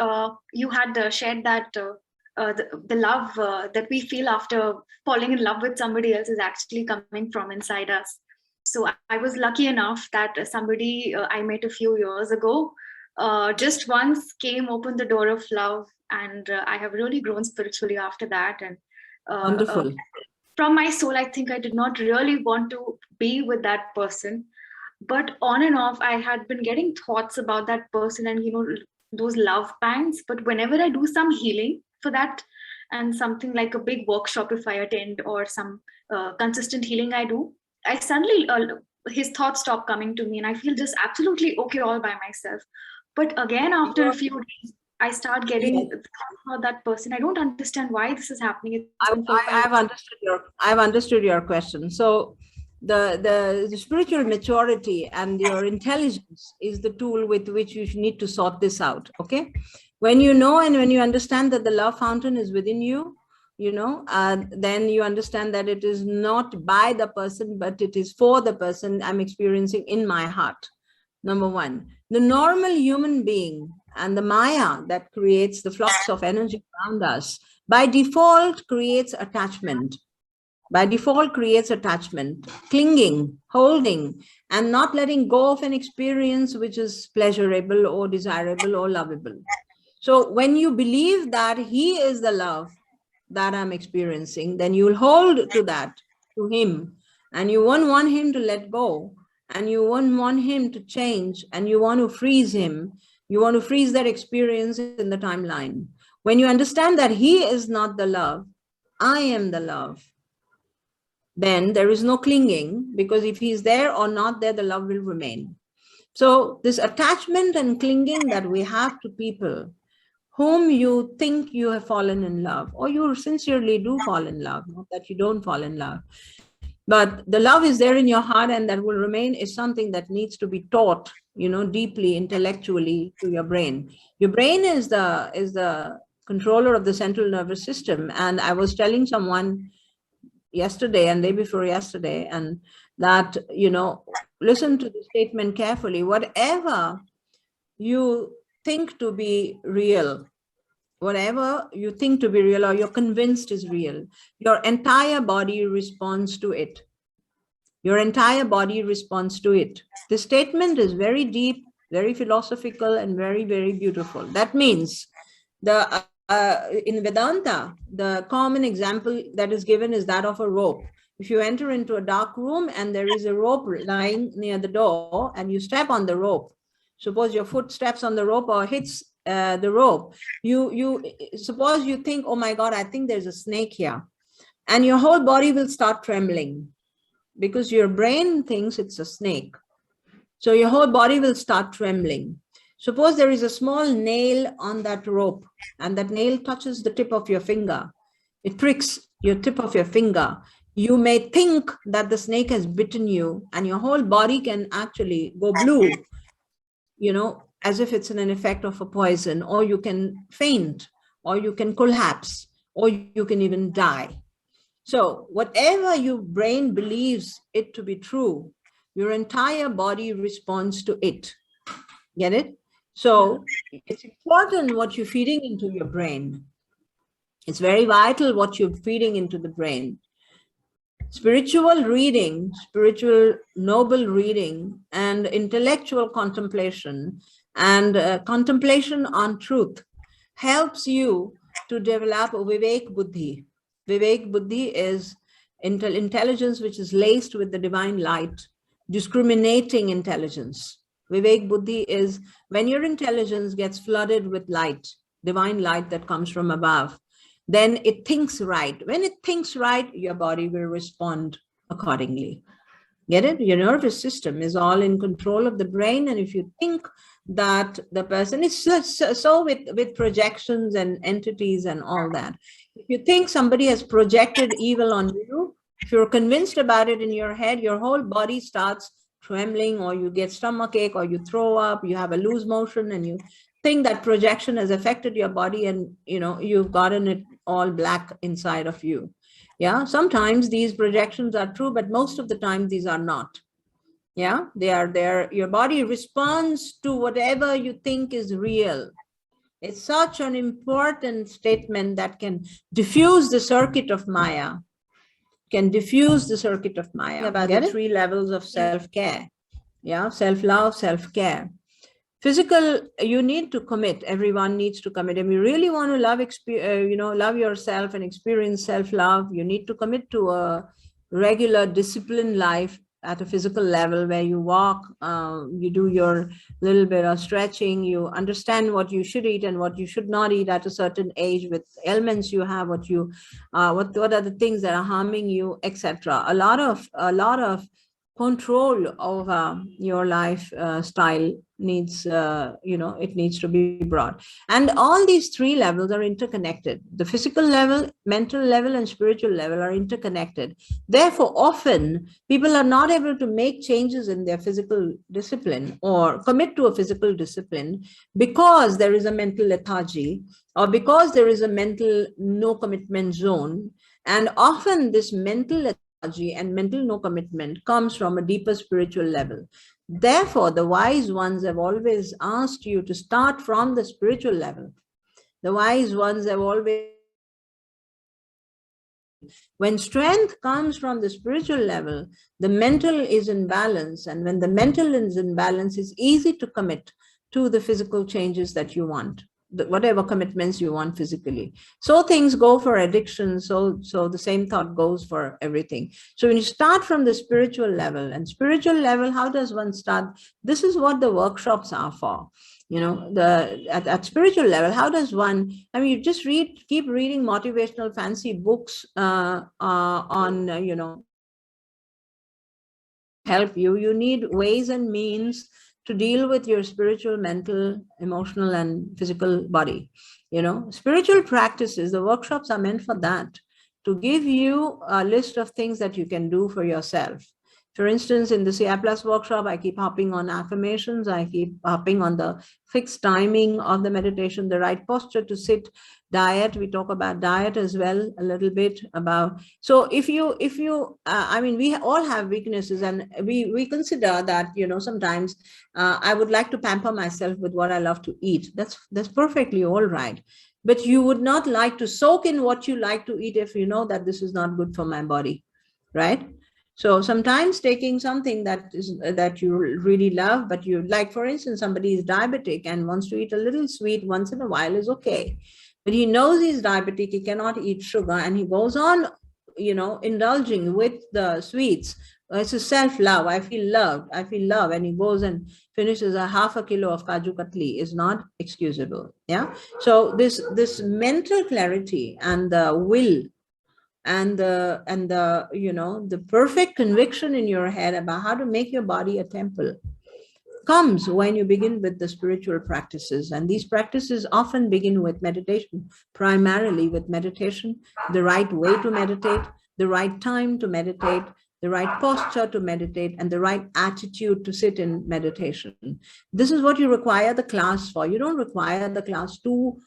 you had shared that the love that we feel after falling in love with somebody else is actually coming from inside us. So I was lucky enough that somebody I met a few years ago just once came, opened the door of love, and I have really grown spiritually after that. And
Wonderful.
From my soul, I think I did not really want to be with that person. But on and off, I had been getting thoughts about that person and, those love pangs. But whenever I do some healing for that, and something like a big workshop if I attend, or some consistent healing I do, I suddenly, his thoughts stop coming to me and I feel just absolutely okay all by myself. But again, after a few days, I start getting thoughts about that person. I don't understand why this is happening. It's been 4, 5
I've understood your question. So the spiritual maturity and your intelligence is the tool with which you need to sort this out. Okay. When you know and when you understand that the love fountain is within you, then you understand that it is not by the person, but it is for the person I'm experiencing in my heart. Number one, the normal human being and the Maya that creates the flux of energy around us by default creates attachment. By default creates attachment, clinging, holding, and not letting go of an experience which is pleasurable or desirable or lovable. So when you believe that he is the love that I'm experiencing, then you'll hold to that, to him, and you won't want him to let go, and you won't want him to change, and you want to freeze him. You want to freeze that experience in the timeline. When you understand that he is not the love, I am the love, then there is no clinging, because if he's there or not there, the love will remain. So this attachment and clinging that we have to people whom you think you have fallen in love, or you sincerely do fall in love, not that you don't fall in love, but the love is there in your heart and that will remain, is something that needs to be taught, deeply, intellectually to your brain. Your brain is the controller of the central nervous system. And I was telling someone yesterday and day before yesterday, and that, listen to the statement carefully. Whatever you think to be real, whatever you think to be real or you're convinced is real, your entire body responds to it. Your entire body responds to it. This statement is very deep, very philosophical, and very, very beautiful. That means in Vedanta, the common example that is given is that of a rope. If you enter into a dark room and there is a rope lying near the door and you step on the rope, suppose your foot steps on the rope or hits the rope, you suppose you think, oh my God, I think there's a snake here. And your whole body will start trembling because your brain thinks it's a snake. So your whole body will start trembling. Suppose there is a small nail on that rope and that nail touches the tip of your finger. It pricks your tip of your finger. You may think that the snake has bitten you and your whole body can actually go blue, as if it's an effect of a poison, or you can faint, or you can collapse, or you can even die. So whatever your brain believes it to be true, your entire body responds to it. Get it? So it's important what you're feeding into your brain. It's very vital what you're feeding into the brain. Spiritual reading, spiritual noble reading, and intellectual contemplation and contemplation on truth helps you to develop a Vivek Buddhi. Vivek Buddhi is intelligence which is laced with the divine light, discriminating intelligence. Vivek Buddhi is when your intelligence gets flooded with light, divine light that comes from above, then it thinks right. When it thinks right, your body will respond accordingly. Get it? Your nervous system is all in control of the brain. And if you think that the person is so with projections and entities and all that, if you think somebody has projected evil on you, if you're convinced about it in your head, your whole body starts trembling, or you get stomachache, or you throw up, you have a loose motion, and you think that projection has affected your body, and you've gotten it all black inside of you. Yeah, sometimes these projections are true, but most of the time these are not. Yeah, they are there. Your body responds to whatever you think is real. It's such an important statement that can diffuse the circuit of Maya. Can diffuse the circuit of Maya. About the 3 levels of self-care. Yeah, self-love, self-care. Physical, you need to commit. Everyone needs to commit. If you really want to love yourself and experience self-love, you need to commit to a regular disciplined life at a physical level where you walk, you do your little bit of stretching, you understand what you should eat and what you should not eat at a certain age with ailments you have, what are the things that are harming you, etc. A lot of control over your life style needs, it needs to be brought. And all these three levels are interconnected. The physical level, mental level, and spiritual level are interconnected. Therefore, often people are not able to make changes in their physical discipline or commit to a physical discipline because there is a mental lethargy or because there is a mental no commitment zone. And often this mental lethargy and mental no commitment comes from a deeper spiritual level. Therefore, the wise ones have always asked you to start from the spiritual level. The wise ones have always, when strength comes from the spiritual level, the mental is in balance. And when the mental is in balance, it's easy to commit to the physical changes that you want, whatever commitments you want physically. So things go for addiction. So the same thought goes for everything. So when you start from the spiritual level, and spiritual level, how does one start? This is what the workshops are for. At spiritual level, how does one, I mean, you just keep reading motivational fancy books on, help you. You need ways and means to deal with your spiritual, mental, emotional, and physical body. Spiritual practices, the workshops are meant for that, to give you a list of things that you can do for yourself. For instance, in the CI Plus workshop, I keep hopping on affirmations. I keep hopping on the fixed timing of the meditation, the right posture to sit, diet. We talk about diet as well, a little bit about. So if you, I mean, we all have weaknesses, and we consider that, sometimes I would like to pamper myself with what I love to eat. That's perfectly all right. But you would not like to soak in what you like to eat if you know that this is not good for my body, right? So sometimes taking something that you really love, but you like, for instance, somebody is diabetic and wants to eat a little sweet once in a while is okay. But he knows he's diabetic, he cannot eat sugar, and he goes on, indulging with the sweets. It's a self-love. I feel loved. And he goes and finishes a half a kilo of kaju katli is not excusable. Yeah. So this mental clarity and the will and the perfect conviction in your head about how to make your body a temple comes when you begin with the spiritual practices. And these practices often begin with meditation, primarily with meditation, the right way to meditate, the right time to meditate, the right posture to meditate, and the right attitude to sit in meditation. This is what you require the class for. You don't require the class to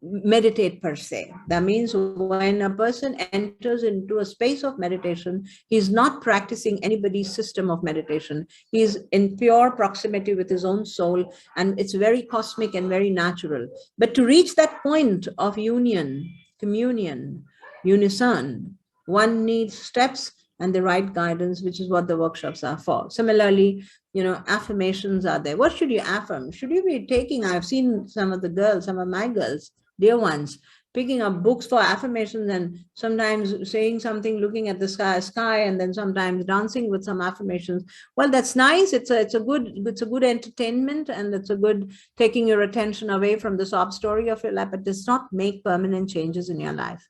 meditate per se. That means when a person enters into a space of meditation, he's not practicing anybody's system of meditation. He's in pure proximity with his own soul, and it's very cosmic and very natural. But to reach that point of union, communion, unison, one needs steps and the right guidance, which is what the workshops are for. Similarly, affirmations are there. What should you affirm? Should you be taking, I've seen some of my girls, dear ones, picking up books for affirmations and sometimes saying something, looking at the sky, and then sometimes dancing with some affirmations. Well, that's nice. It's a good entertainment, and it's a good taking your attention away from the sob story of your life, but does not make permanent changes in your life.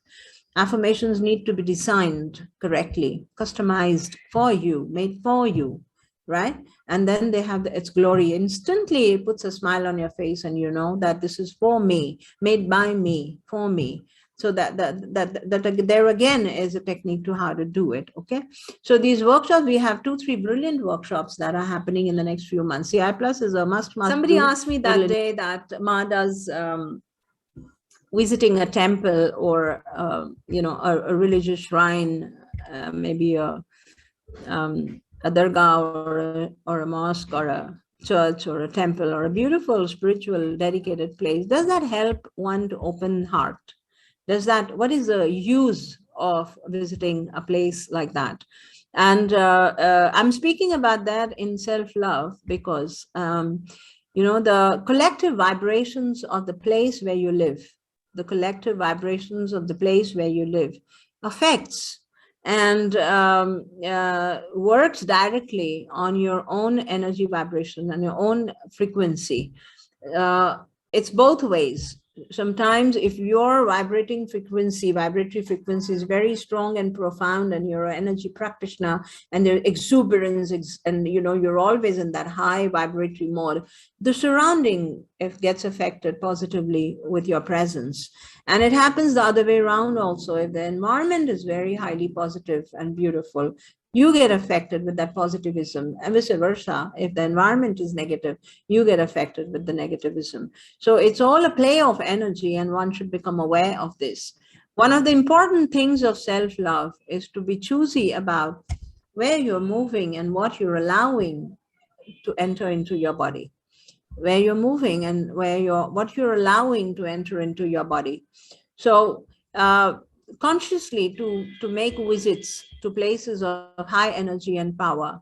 Affirmations need to be designed correctly, customized for you, made for you, right? And then they have its glory. Instantly, it puts a smile on your face, and you know that this is for me, made by me, for me. So that there again is a technique to how to do it. Okay. So these workshops, we have 2-3 brilliant workshops that are happening in the next few months. CI Plus is a must. Somebody asked me that day that Ma does visiting a temple or a religious shrine, maybe a dargah or a mosque or a church or a temple or a beautiful spiritual dedicated place. Does that help one to open heart? What is the use of visiting a place like that? And I'm speaking about that in self-love because the collective vibrations of the place where you live, the collective vibrations of the place where you live affects and works directly on your own energy vibration and your own frequency. It's both ways. Sometimes if your vibratory frequency is very strong and profound, and you're an energy practitioner and there's exuberance, and you're always in that high vibratory mode, the surrounding gets affected positively with your presence. And it happens the other way around also. If the environment is very highly positive and beautiful, you get affected with that positivism, and vice versa. If the environment is negative, you get affected with the negativism. So it's all a play of energy, and one should become aware of this. One of the important things of self-love is to be choosy about where you're moving and what you're allowing to enter into your body, where you're moving and what you're allowing to enter into your body. So consciously to make visits to places of high energy and power,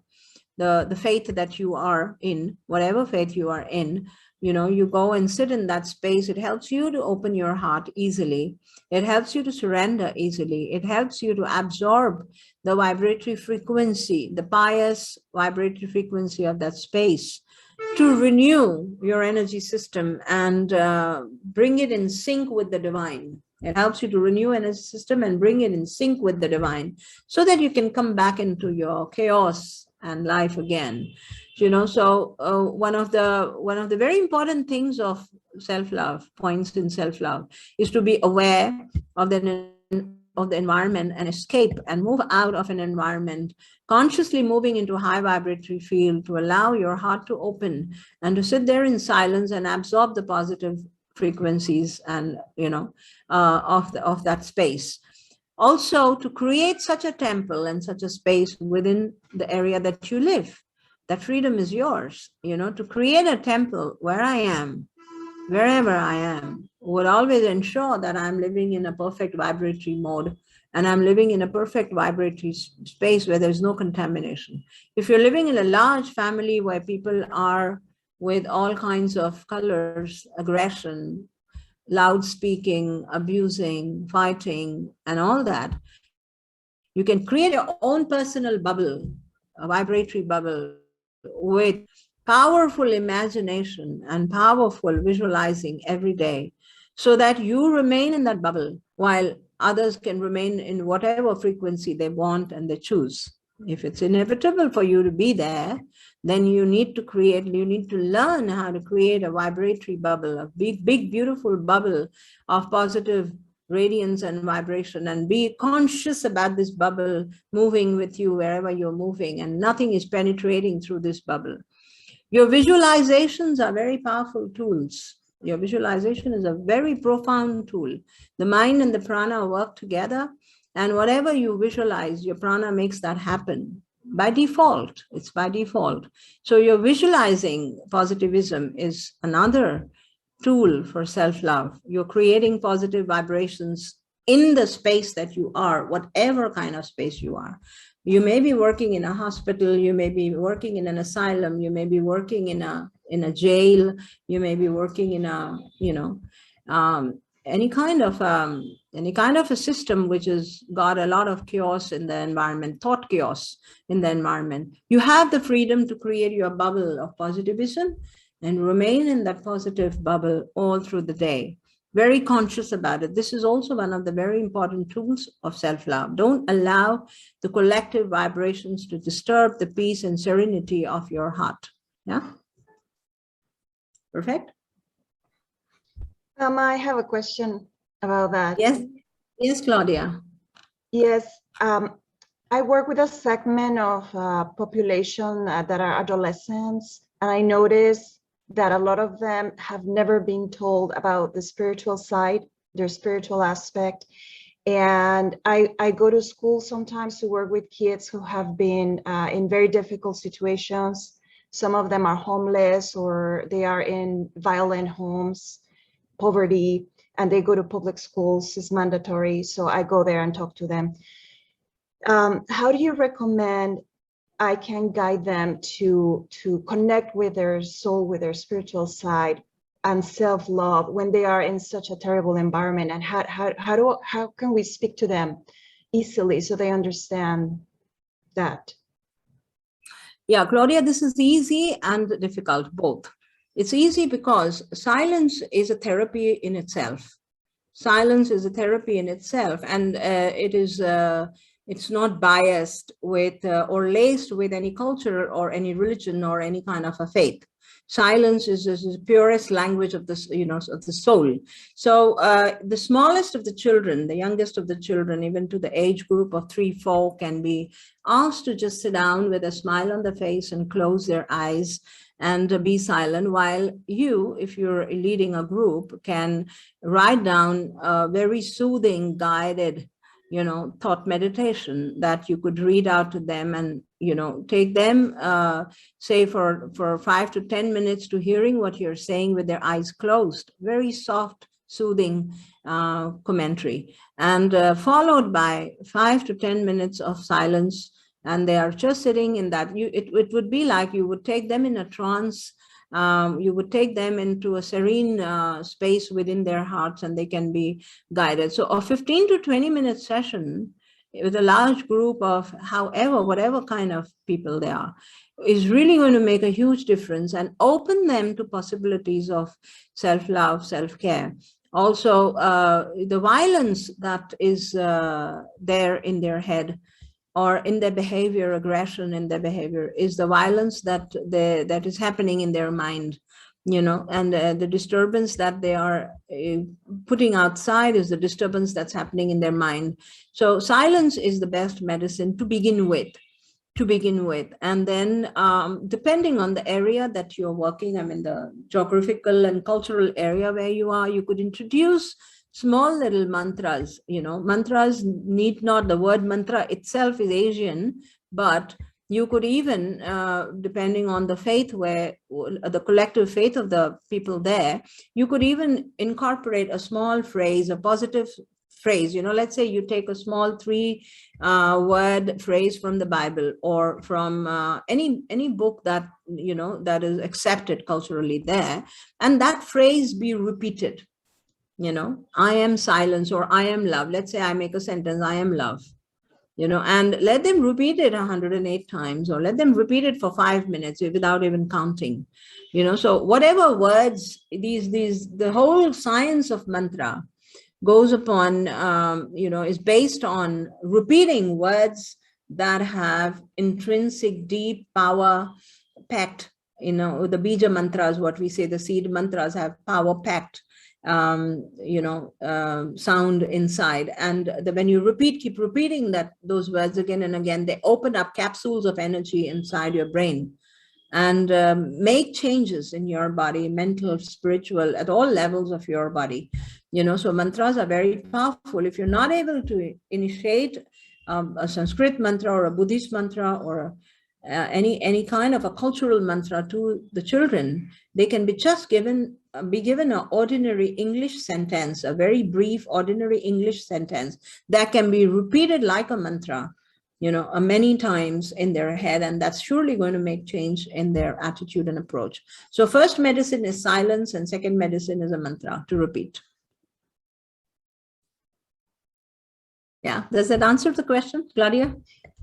the faith that you are in, whatever faith you are in, you go and sit in that space. It helps you to open your heart easily. It helps you to surrender easily. It helps you to absorb the vibratory frequency, the pious vibratory frequency of that space, to renew your energy system and bring it in sync with the divine. It helps you to renew energy system and bring it in sync with the divine, so that you can come back into your chaos and life again. So one of the very important things of self-love, points in self-love, is to be aware of the environment and escape and move out of an environment, consciously moving into a high vibratory field, to allow your heart to open and to sit there in silence and absorb the positive frequencies and of that space. Also, to create such a temple and such a space within the area that you live. That freedom is yours, to create a temple where I am, wherever I am, would always ensure that I'm living in a perfect vibratory mode, and I'm living in a perfect vibratory space where there's no contamination. If you're living in a large family where people are with all kinds of colors, aggression, loud speaking, abusing, fighting, and all that, you can create your own personal bubble, a vibratory bubble, with powerful imagination and powerful visualizing every day, so that you remain in that bubble while others can remain in whatever frequency they want and they choose. If it's inevitable for you to be there, then you need to learn how to create a vibratory bubble, a big, beautiful bubble of positive radiance and vibration, and be conscious about this bubble moving with you wherever you're moving, and nothing is penetrating through this bubble. Your visualizations are very powerful tools. Your visualization is a very profound tool. The mind and the prana work together, and whatever you visualize, your prana makes that happen by default. It's by default. So your visualizing positivism is another tool for self-love. You're creating positive vibrations in the space that you are, whatever kind of space you are. You may be working in a hospital, you may be working in an asylum, you may be working in a jail, you may be working in a, any kind of a system which has got a lot of chaos in the environment, thought chaos in the environment. You have the freedom to create your bubble of positivism and remain in that positive bubble all through the day. Very conscious about it. This is also one of the very important tools of self-love. Don't allow the collective vibrations to disturb the peace and serenity of your heart. Yeah? Perfect?
I have a question about that.
Yes, Claudia.
Yes, I work with a segment of population that are adolescents, and I notice that a lot of them have never been told about the spiritual side, their spiritual aspect. And I go to school sometimes to work with kids who have been in very difficult situations. Some of them are homeless, or they are in violent homes, poverty, and they go to public schools. It's mandatory. So I go there and talk to them. How do you recommend I can guide them to connect with their soul, with their spiritual side and self-love when they are in such a terrible environment? And how can we speak to them easily so they understand that?
Yeah, Claudia, this is easy and difficult, both. It's easy because silence is a therapy in itself. Silence is a therapy in itself, and it's not biased with or laced with any culture or any religion or any kind of a faith. Silence is the purest language of the, you know, of the soul. So the smallest of the children, the youngest of the children, even to the age group of 3, 4, can be asked to just sit down with a smile on the face and close their eyes and be silent, while you, if you're leading a group, can write down a very soothing, guided, you know, thought meditation that you could read out to them, and, you know, take them, say for 5 to 10 minutes to hearing what you're saying with their eyes closed, very soft, soothing commentary, and followed by 5 to 10 minutes of silence. And they are just sitting in that. It would be like you would take them in a trance. You would take them into a serene space within their hearts, and they can be guided. So a 15 to 20-minute session with a large group of whatever kind of people they are, is really going to make a huge difference and open them to possibilities of self-love, self-care. Also, the violence that is there in their head, or in their behavior, aggression in their behavior, is the violence that is happening in their mind, you know, and the disturbance that they are putting outside is the disturbance that's happening in their mind. So silence is the best medicine to begin with. And then depending on the area that you're working, I mean the geographical and cultural area where you are, you could introduce small little mantras. You know, mantras need not, the word mantra itself is Asian, but you could even, depending on the faith, where the collective faith of the people there, you could even incorporate a small phrase, a positive phrase. You know, let's say you take a small 3-word phrase from the Bible, or from any book that, you know, that is accepted culturally there, and that phrase be repeated. You know, I am silence, or I am love. Let's say I make a sentence, I am love, you know, and let them repeat it 108 times, or let them repeat it for 5 minutes without even counting, you know. So whatever words, the whole science of mantra goes upon, you know, is based on repeating words that have intrinsic deep power packed. You know, the bija mantras, what we say, the seed mantras, have power packed you know, sound inside, and when you keep repeating those words again and again, they open up capsules of energy inside your brain, and make changes in your body, mental, spiritual, at all levels of your body. You know, so mantras are very powerful. If you're not able to initiate a Sanskrit mantra or a Buddhist mantra, or any kind of a cultural mantra to the children, they can be just given an ordinary English sentence, a very brief ordinary English sentence that can be repeated like a mantra, you know, many times in their head, and that's surely going to make change in their attitude and approach. So first medicine is silence, and second medicine is a mantra to repeat. Yeah, does that answer the question, Claudia?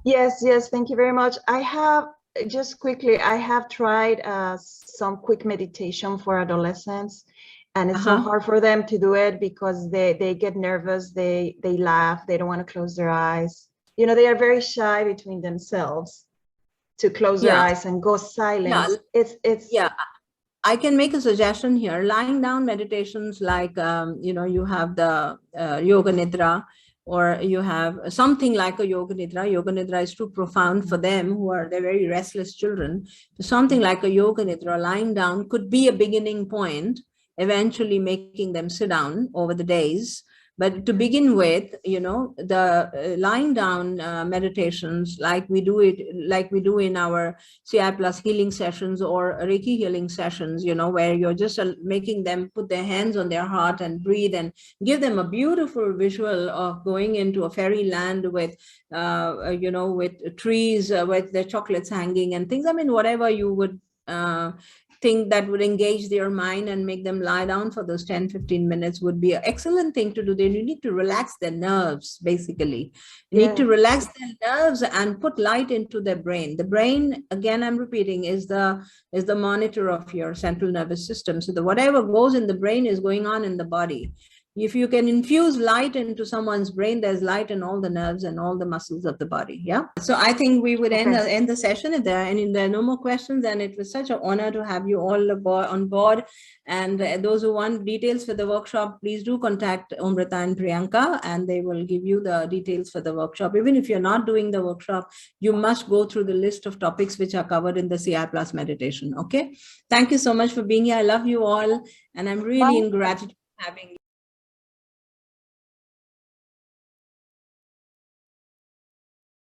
Yes, thank you very much. I have, just quickly, I have tried some quick meditation for adolescents, and it's so hard for them to do it because they get nervous, they laugh, they don't want to close their eyes. You know, they are very shy between themselves to close their eyes and go silent. It's
I can make a suggestion here. Lying down meditations, like you know, you have the yoga nidra, or you have something like a yoga nidra. Yoga nidra is too profound for them, they're very restless children. So something like a yoga nidra, lying down, could be a beginning point, eventually making them sit down over the days. But to begin with, you know, the lying down meditations, like we do in our CI Plus healing sessions or Reiki healing sessions, you know, where you're just making them put their hands on their heart and breathe, and give them a beautiful visual of going into a fairyland with, you know, with trees, with the chocolates hanging and things. I mean, whatever you would thing that would engage their mind and make them lie down for those 10-15 minutes would be an excellent thing to do. Then you need to relax their nerves, basically. You need to relax their nerves and put light into their brain. The brain, again, I'm repeating, is the monitor of your central nervous system. So whatever goes in the brain is going on in the body. If you can infuse light into someone's brain, there's light in all the nerves and all the muscles of the body. Yeah. So I think we would end the session if there are no more questions. And it was such an honor to have you all on board. And those who want details for the workshop, please do contact Amrita and Priyanka, and they will give you the details for the workshop. Even if you're not doing the workshop, you must go through the list of topics which are covered in the CI Plus meditation. Okay. Thank you so much for being here. I love you all. And I'm really in gratitude for having you.